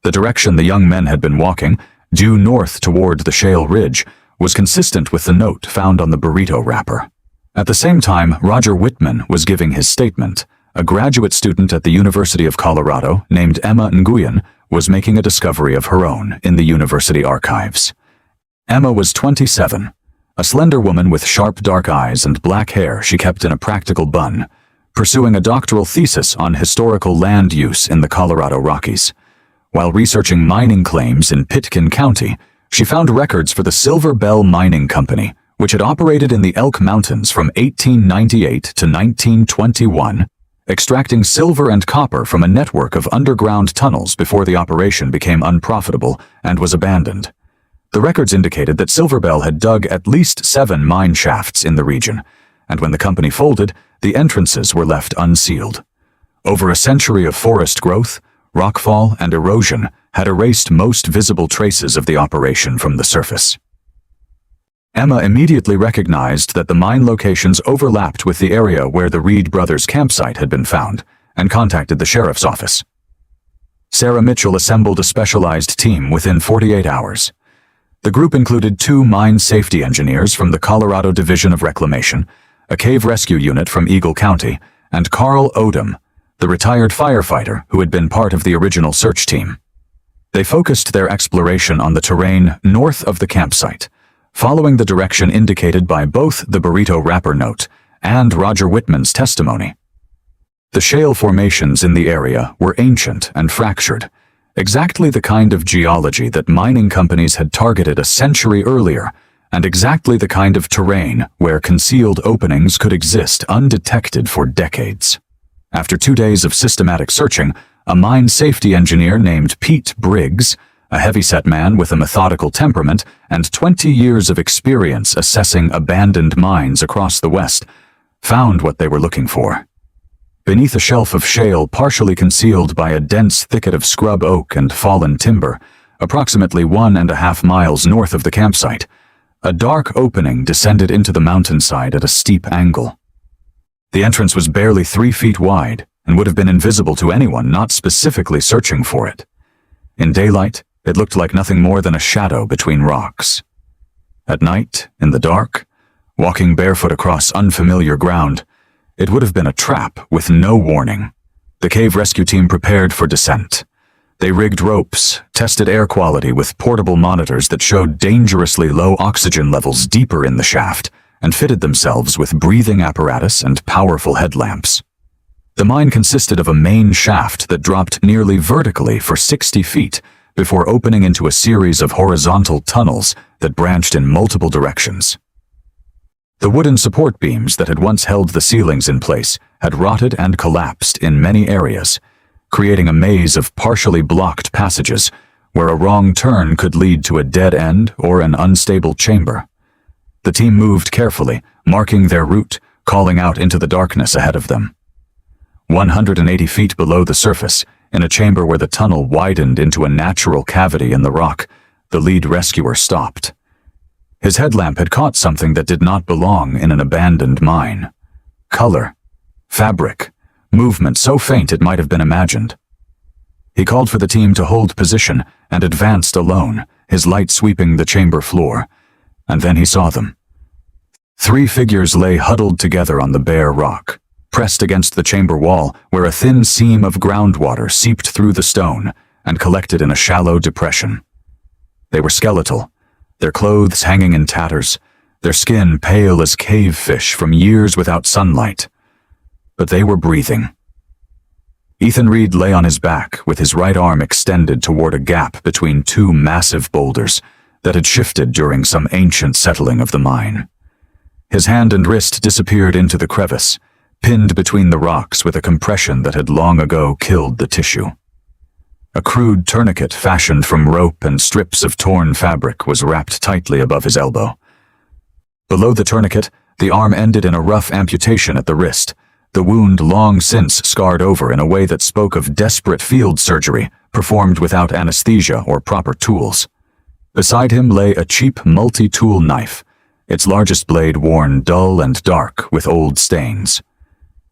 The direction the young men had been walking, due north toward the shale ridge, was consistent with the note found on the burrito wrapper. At the same time Roger Whitman was giving his statement, a graduate student at the University of Colorado named Emma Nguyen was making a discovery of her own in the university archives. Emma was 27, a slender woman with sharp dark eyes and black hair she kept in a practical bun, pursuing a doctoral thesis on historical land use in the Colorado Rockies. While researching mining claims in Pitkin County, she found records for the Silver Bell Mining Company, which had operated in the Elk Mountains from 1898 to 1921, extracting silver and copper from a network of underground tunnels before the operation became unprofitable and was abandoned. The records indicated that Silver Bell had dug at least 7 mine shafts in the region, and when the company folded, the entrances were left unsealed. Over a century of forest growth, rockfall, and erosion had erased most visible traces of the operation from the surface. Emma immediately recognized that the mine locations overlapped with the area where the Reed brothers' campsite had been found, and contacted the sheriff's office. Sarah Mitchell assembled a specialized team within 48 hours. The group included 2 mine safety engineers from the Colorado Division of Reclamation, a cave rescue unit from Eagle County, and Carl Odom, the retired firefighter who had been part of the original search team. They focused their exploration on the terrain north of the campsite, following the direction indicated by both the burrito wrapper note and Roger Whitman's testimony. The shale formations in the area were ancient and fractured, exactly the kind of geology that mining companies had targeted a century earlier, and exactly the kind of terrain where concealed openings could exist undetected for decades. After 2 days of systematic searching, a mine safety engineer named Pete Briggs, a heavyset man with a methodical temperament and 20 years of experience assessing abandoned mines across the West, found what they were looking for. Beneath a shelf of shale partially concealed by a dense thicket of scrub oak and fallen timber, approximately 1.5 miles north of the campsite, a dark opening descended into the mountainside at a steep angle. The entrance was barely 3 feet wide and would have been invisible to anyone not specifically searching for it. In daylight, it looked like nothing more than a shadow between rocks. At night, in the dark, walking barefoot across unfamiliar ground, it would have been a trap with no warning. The cave rescue team prepared for descent. They rigged ropes, tested air quality with portable monitors that showed dangerously low oxygen levels deeper in the shaft, and fitted themselves with breathing apparatus and powerful headlamps. The mine consisted of a main shaft that dropped nearly vertically for 60 feet before opening into a series of horizontal tunnels that branched in multiple directions. The wooden support beams that had once held the ceilings in place had rotted and collapsed in many areas, creating a maze of partially blocked passages where a wrong turn could lead to a dead end or an unstable chamber. The team moved carefully, marking their route, calling out into the darkness ahead of them. 180 feet below the surface, in a chamber where the tunnel widened into a natural cavity in the rock, the lead rescuer stopped. His headlamp had caught something that did not belong in an abandoned mine. Color, fabric, movement so faint it might have been imagined. He called for the team to hold position and advanced alone, his light sweeping the chamber floor, and then he saw them. 3 figures lay huddled together on the bare rock, pressed against the chamber wall where a thin seam of groundwater seeped through the stone and collected in a shallow depression. They were skeletal, their clothes hanging in tatters, their skin pale as cave fish from years without sunlight. But they were breathing. Ethan Reed lay on his back with his right arm extended toward a gap between 2 massive boulders that had shifted during some ancient settling of the mine. His hand and wrist disappeared into the crevice, pinned between the rocks with a compression that had long ago killed the tissue. A crude tourniquet fashioned from rope and strips of torn fabric was wrapped tightly above his elbow. Below the tourniquet, the arm ended in a rough amputation at the wrist, the wound long since scarred over in a way that spoke of desperate field surgery performed without anesthesia or proper tools. Beside him lay a cheap multi-tool knife, its largest blade worn dull and dark with old stains.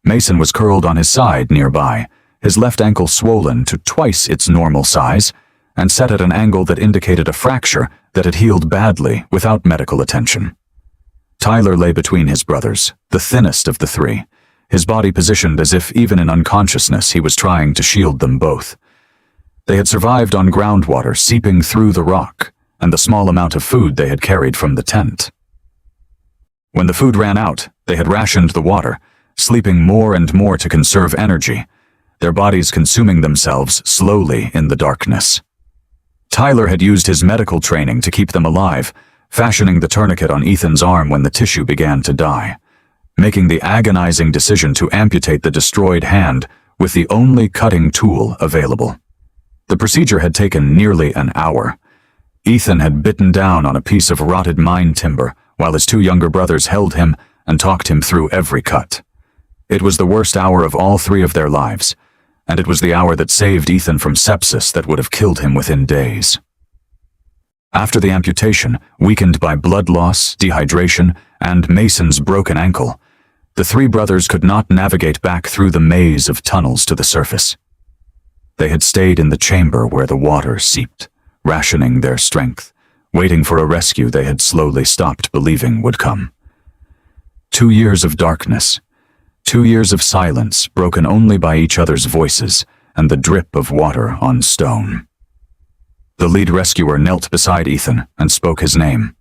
Mason was curled on his side nearby, his left ankle swollen to twice its normal size, and set at an angle that indicated a fracture that had healed badly without medical attention. Tyler lay between his brothers, the thinnest of the 3, his body positioned as if even in unconsciousness he was trying to shield them both. They had survived on groundwater seeping through the rock and the small amount of food they had carried from the tent. When the food ran out, they had rationed the water, sleeping more and more to conserve energy, their bodies consuming themselves slowly in the darkness. Tyler had used his medical training to keep them alive, fashioning the tourniquet on Ethan's arm when the tissue began to die, making the agonizing decision to amputate the destroyed hand with the only cutting tool available. The procedure had taken nearly an hour. Ethan had bitten down on a piece of rotted mine timber, while his 2 younger brothers held him and talked him through every cut. It was the worst hour of all 3 of their lives, and it was the hour that saved Ethan from sepsis that would have killed him within days. After the amputation, weakened by blood loss, dehydration, and Mason's broken ankle, the 3 brothers could not navigate back through the maze of tunnels to the surface. They had stayed in the chamber where the water seeped, rationing their strength, waiting for a rescue they had slowly stopped believing would come. 2 years of darkness, 2 years of silence broken only by each other's voices and the drip of water on stone. The lead rescuer knelt beside Ethan and spoke his name.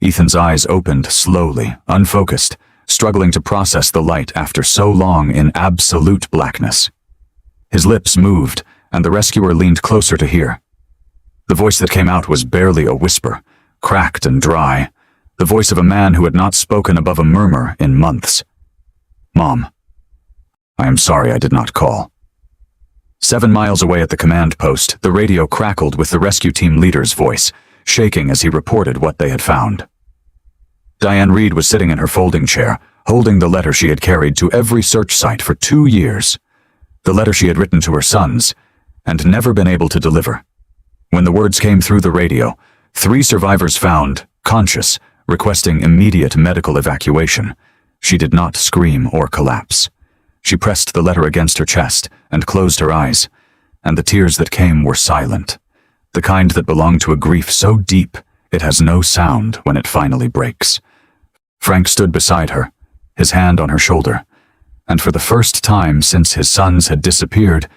Ethan's eyes opened slowly, unfocused, struggling to process the light after so long in absolute blackness. His lips moved, and the rescuer leaned closer to hear. The voice that came out was barely a whisper, cracked and dry, the voice of a man who had not spoken above a murmur in months. "Mom, I am sorry I did not call." 7 miles away at the command post, the radio crackled with the rescue team leader's voice, shaking as he reported what they had found. Diane Reed was sitting in her folding chair, holding the letter she had carried to every search site for 2 years, the letter she had written to her sons, and never been able to deliver. When the words came through the radio, 3 survivors found, conscious, requesting immediate medical evacuation. She did not scream or collapse. She pressed the letter against her chest and closed her eyes, and the tears that came were silent, the kind that belong to a grief so deep it has no sound when it finally breaks. Frank stood beside her, his hand on her shoulder, and for the first time since his sons had disappeared,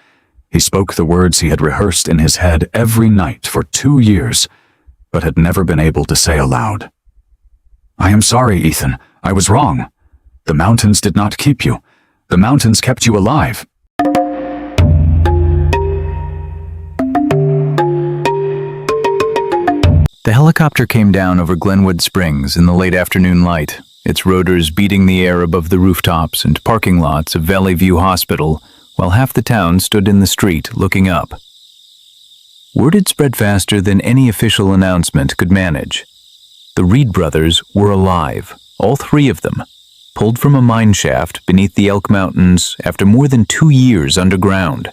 he spoke the words he had rehearsed in his head every night for 2 years, but had never been able to say aloud. "I am sorry, Ethan. I was wrong. The mountains did not keep you. The mountains kept you alive." The helicopter came down over Glenwood Springs in the late afternoon light, its rotors beating the air above the rooftops and parking lots of Valley View Hospital, while half the town stood in the street looking up. Word had spread faster than any official announcement could manage. The Reed brothers were alive, all three of them, pulled from a mine shaft beneath the Elk Mountains after more than 2 years underground.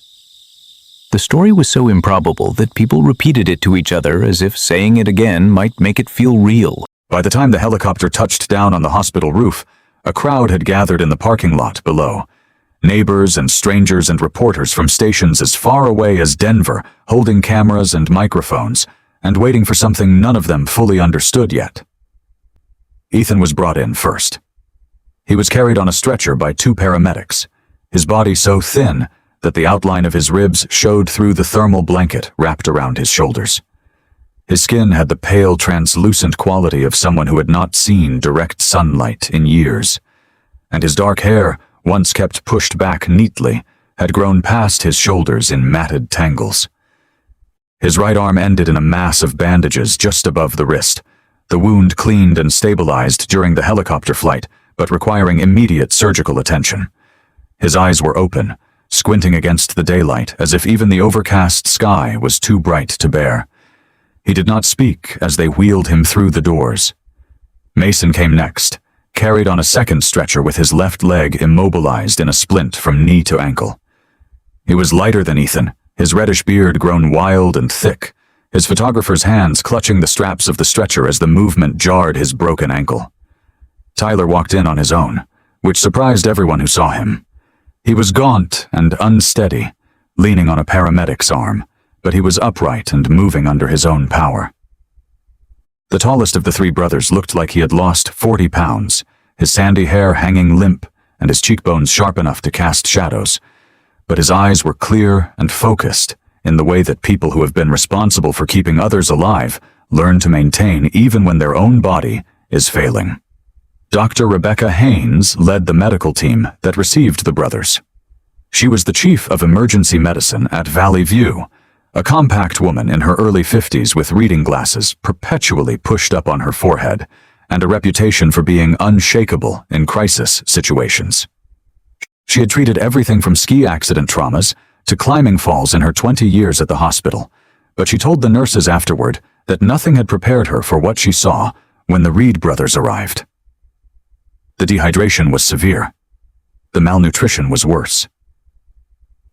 The story was so improbable that people repeated it to each other as if saying it again might make it feel real. By the time the helicopter touched down on the hospital roof, a crowd had gathered in the parking lot below. Neighbors and strangers and reporters from stations as far away as Denver, holding cameras and microphones, and waiting for something none of them fully understood yet. Ethan was brought in first. He was carried on a stretcher by 2 paramedics, his body so thin that the outline of his ribs showed through the thermal blanket wrapped around his shoulders. His skin had the pale, translucent quality of someone who had not seen direct sunlight in years, and his dark hair, once kept pushed back neatly, had grown past his shoulders in matted tangles. His right arm ended in a mass of bandages just above the wrist, the wound cleaned and stabilized during the helicopter flight, but requiring immediate surgical attention. His eyes were open, squinting against the daylight as if even the overcast sky was too bright to bear. He did not speak as they wheeled him through the doors. Mason came next, carried on a second stretcher with his left leg immobilized in a splint from knee to ankle. He was lighter than Ethan, his reddish beard grown wild and thick, his photographer's hands clutching the straps of the stretcher as the movement jarred his broken ankle. Tyler walked in on his own, which surprised everyone who saw him. He was gaunt and unsteady, leaning on a paramedic's arm, but he was upright and moving under his own power. The tallest of the 3 brothers looked like he had lost 40 pounds, his sandy hair hanging limp and his cheekbones sharp enough to cast shadows. But his eyes were clear and focused in the way that people who have been responsible for keeping others alive learn to maintain even when their own body is failing. Dr. Rebecca Haynes led the medical team that received the brothers. She was the chief of emergency medicine at Valley View, a compact woman in her early 50s with reading glasses perpetually pushed up on her forehead, and a reputation for being unshakable in crisis situations. She had treated everything from ski accident traumas to climbing falls in her 20 years at the hospital, but she told the nurses afterward that nothing had prepared her for what she saw when the Reed brothers arrived. The dehydration was severe. The malnutrition was worse.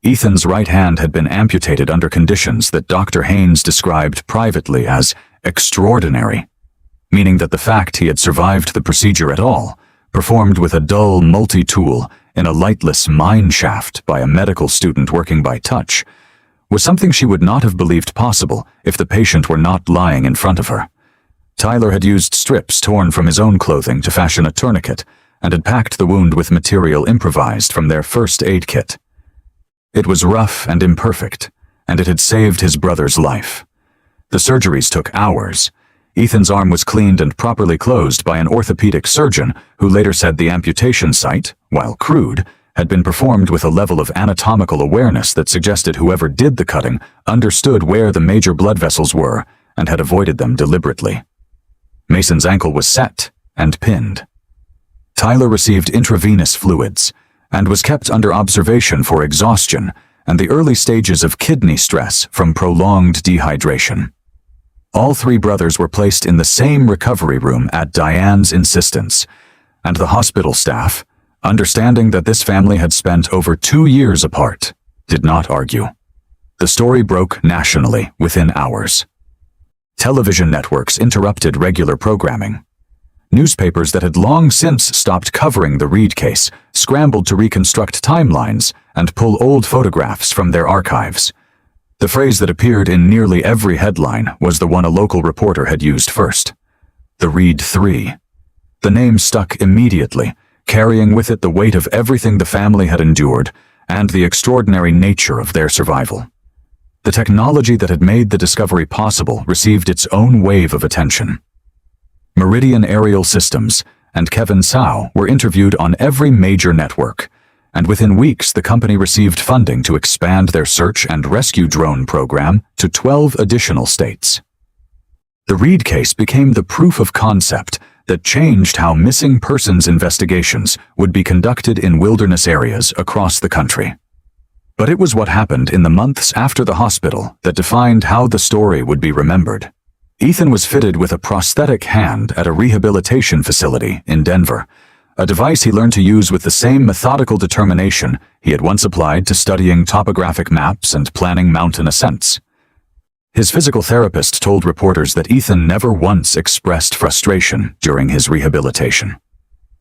Ethan's right hand had been amputated under conditions that Dr. Haynes described privately as extraordinary, meaning that the fact he had survived the procedure at all, performed with a dull multi-tool in a lightless mine shaft by a medical student working by touch, was something she would not have believed possible if the patient were not lying in front of her. Tyler had used strips torn from his own clothing to fashion a tourniquet and had packed the wound with material improvised from their first aid kit. It was rough and imperfect, and it had saved his brother's life. The surgeries took hours. Ethan's arm was cleaned and properly closed by an orthopedic surgeon who later said the amputation site, while crude, had been performed with a level of anatomical awareness that suggested whoever did the cutting understood where the major blood vessels were and had avoided them deliberately. Mason's ankle was set and pinned. Tyler received intravenous fluids and was kept under observation for exhaustion and the early stages of kidney stress from prolonged dehydration. All 3 brothers were placed in the same recovery room at Diane's insistence, and the hospital staff, understanding that this family had spent over 2 years apart, did not argue. The story broke nationally within hours. Television networks interrupted regular programming. Newspapers that had long since stopped covering the Reed case scrambled to reconstruct timelines and pull old photographs from their archives. The phrase that appeared in nearly every headline was the one a local reporter had used first: the Reed 3. The name stuck immediately, carrying with it the weight of everything the family had endured and the extraordinary nature of their survival. The technology that had made the discovery possible received its own wave of attention. Meridian Aerial Systems and Kevin Tsao were interviewed on every major network, and within weeks the company received funding to expand their search and rescue drone program to 12 additional states. The Reed case became the proof of concept that changed how missing persons investigations would be conducted in wilderness areas across the country. But it was what happened in the months after the hospital that defined how the story would be remembered. Ethan was fitted with a prosthetic hand at a rehabilitation facility in Denver, a device he learned to use with the same methodical determination he had once applied to studying topographic maps and planning mountain ascents. His physical therapist told reporters that Ethan never once expressed frustration during his rehabilitation,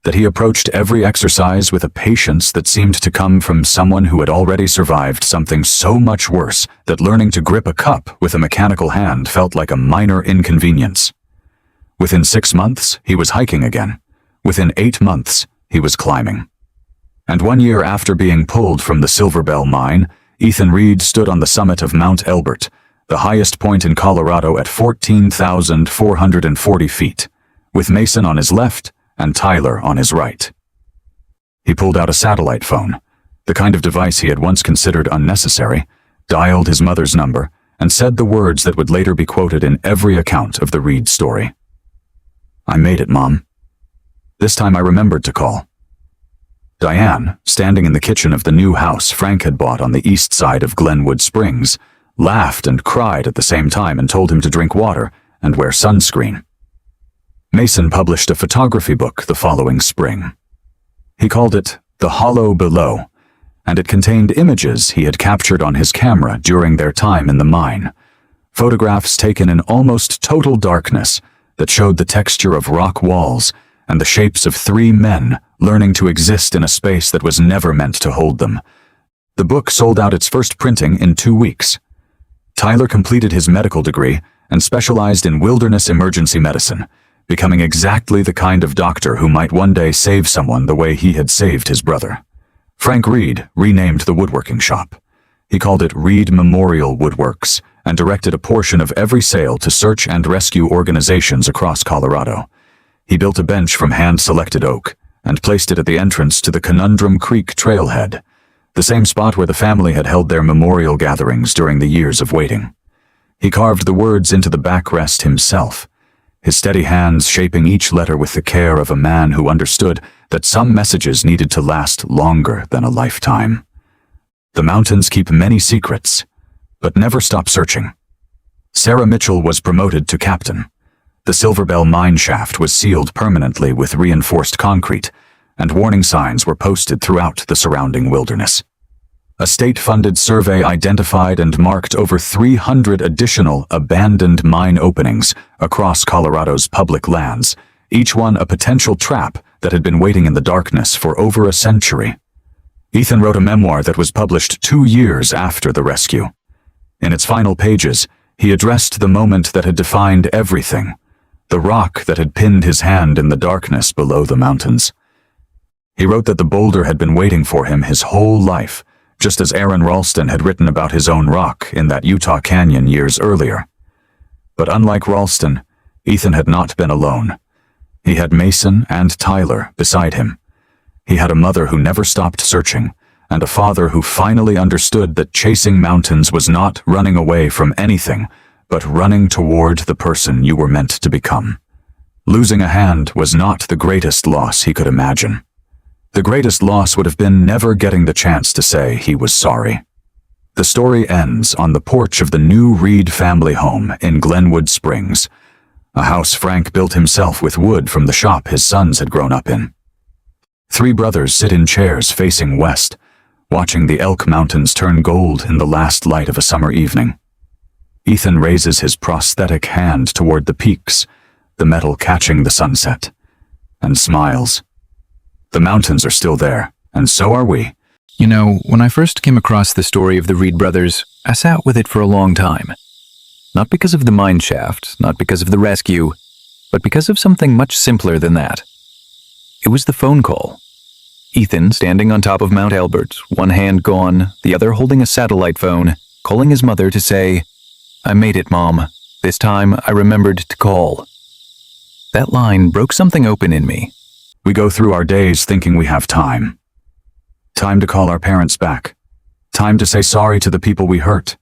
that he approached every exercise with a patience that seemed to come from someone who had already survived something so much worse that learning to grip a cup with a mechanical hand felt like a minor inconvenience. Within 6 months, he was hiking again. Within 8 months, he was climbing. And 1 year after being pulled from the Silver Bell mine, Ethan Reed stood on the summit of Mount Elbert, the highest point in Colorado at 14,440 feet, with Mason on his left and Tyler on his right. He pulled out a satellite phone, the kind of device he had once considered unnecessary, dialed his mother's number, and said the words that would later be quoted in every account of the Reed story. "I made it, Mom." This time I remembered to call. Diane, standing in the kitchen of the new house Frank had bought on the east side of Glenwood Springs, laughed and cried at the same time and told him to drink water and wear sunscreen. Mason published a photography book the following spring. He called it The Hollow Below, and it contained images he had captured on his camera during their time in the mine, photographs taken in almost total darkness that showed the texture of rock walls and the shapes of 3 men learning to exist in a space that was never meant to hold them. The book sold out its first printing in 2 weeks. Tyler completed his medical degree and specialized in wilderness emergency medicine, becoming exactly the kind of doctor who might one day save someone the way he had saved his brother. Frank Reed renamed the woodworking shop. He called it Reed Memorial Woodworks and directed a portion of every sale to search and rescue organizations across Colorado. He built a bench from hand-selected oak and placed it at the entrance to the Conundrum Creek trailhead, the same spot where the family had held their memorial gatherings during the years of waiting. He carved the words into the backrest himself, his steady hands shaping each letter with the care of a man who understood that some messages needed to last longer than a lifetime. The mountains keep many secrets, but never stop searching. Sarah Mitchell was promoted to captain. The Silver Bell mine shaft was sealed permanently with reinforced concrete, and warning signs were posted throughout the surrounding wilderness. A state-funded survey identified and marked over 300 additional abandoned mine openings across Colorado's public lands, each one a potential trap that had been waiting in the darkness for over a century. Ethan wrote a memoir that was published 2 years after the rescue. In its final pages, he addressed the moment that had defined everything, the rock that had pinned his hand in the darkness below the mountains. He wrote that the boulder had been waiting for him his whole life, just as Aaron Ralston had written about his own rock in that Utah canyon years earlier. But unlike Ralston, Ethan had not been alone. He had Mason and Tyler beside him. He had a mother who never stopped searching, and a father who finally understood that chasing mountains was not running away from anything, but running toward the person you were meant to become. Losing a hand was not the greatest loss he could imagine. The greatest loss would have been never getting the chance to say he was sorry. The story ends on the porch of the new Reed family home in Glenwood Springs, a house Frank built himself with wood from the shop his sons had grown up in. 3 brothers sit in chairs facing west, watching the Elk Mountains turn gold in the last light of a summer evening. Ethan raises his prosthetic hand toward the peaks, the metal catching the sunset, and smiles. The mountains are still there, and so are we. You know, when I first came across the story of the Reed brothers, I sat with it for a long time. Not because of the mine shaft, not because of the rescue, but because of something much simpler than that. It was the phone call. Ethan standing on top of Mount Elbert, one hand gone, the other holding a satellite phone, calling his mother to say, "I made it, Mom. This time I remembered to call." That line broke something open in me. We go through our days thinking we have time. Time to call our parents back. Time to say sorry to the people we hurt.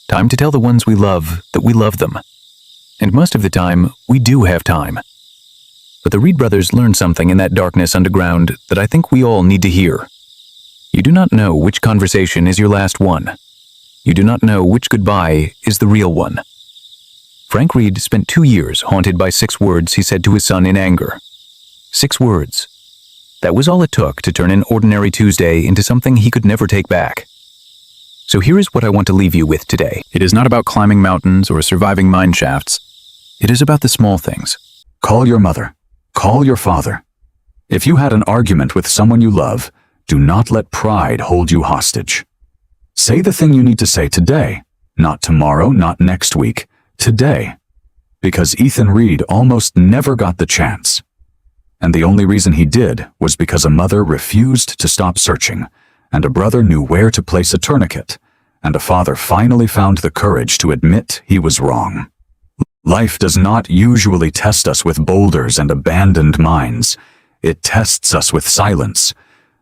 Time to tell the ones we love that we love them. And most of the time, we do have time. But the Reed brothers learned something in that darkness underground that I think we all need to hear. You do not know which conversation is your last one. You do not know which goodbye is the real one. Frank Reed spent 2 years haunted by 6 words he said to his son in anger. 6 words. That was all it took to turn an ordinary Tuesday into something he could never take back. So here is what I want to leave you with today. It is not about climbing mountains or surviving mine shafts. It is about the small things. Call your mother. Call your father. If you had an argument with someone you love, do not let pride hold you hostage. Say the thing you need to say today, not tomorrow, not next week, today. Because Ethan Reed almost never got the chance. And the only reason he did was because a mother refused to stop searching, and a brother knew where to place a tourniquet, and a father finally found the courage to admit he was wrong. Life does not usually test us with boulders and abandoned mines. It tests us with silence,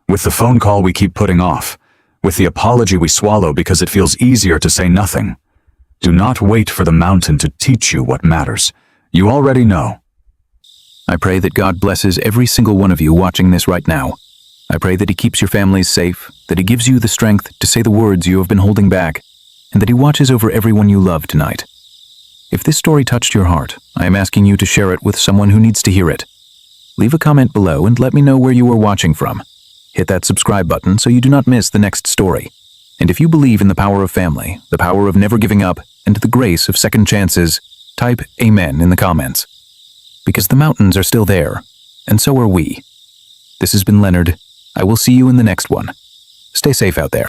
with the phone call we keep putting off, with the apology we swallow because it feels easier to say nothing. Do not wait for the mountain to teach you what matters. You already know. I pray that God blesses every single one of you watching this right now. I pray that He keeps your families safe, that He gives you the strength to say the words you have been holding back, and that He watches over everyone you love tonight. If this story touched your heart, I am asking you to share it with someone who needs to hear it. Leave a comment below and let me know where you are watching from. Hit that subscribe button so you do not miss the next story. And if you believe in the power of family, the power of never giving up, and the grace of second chances, type Amen in the comments. Because the mountains are still there, and so are we. This has been Leonard. I will see you in the next one. Stay safe out there.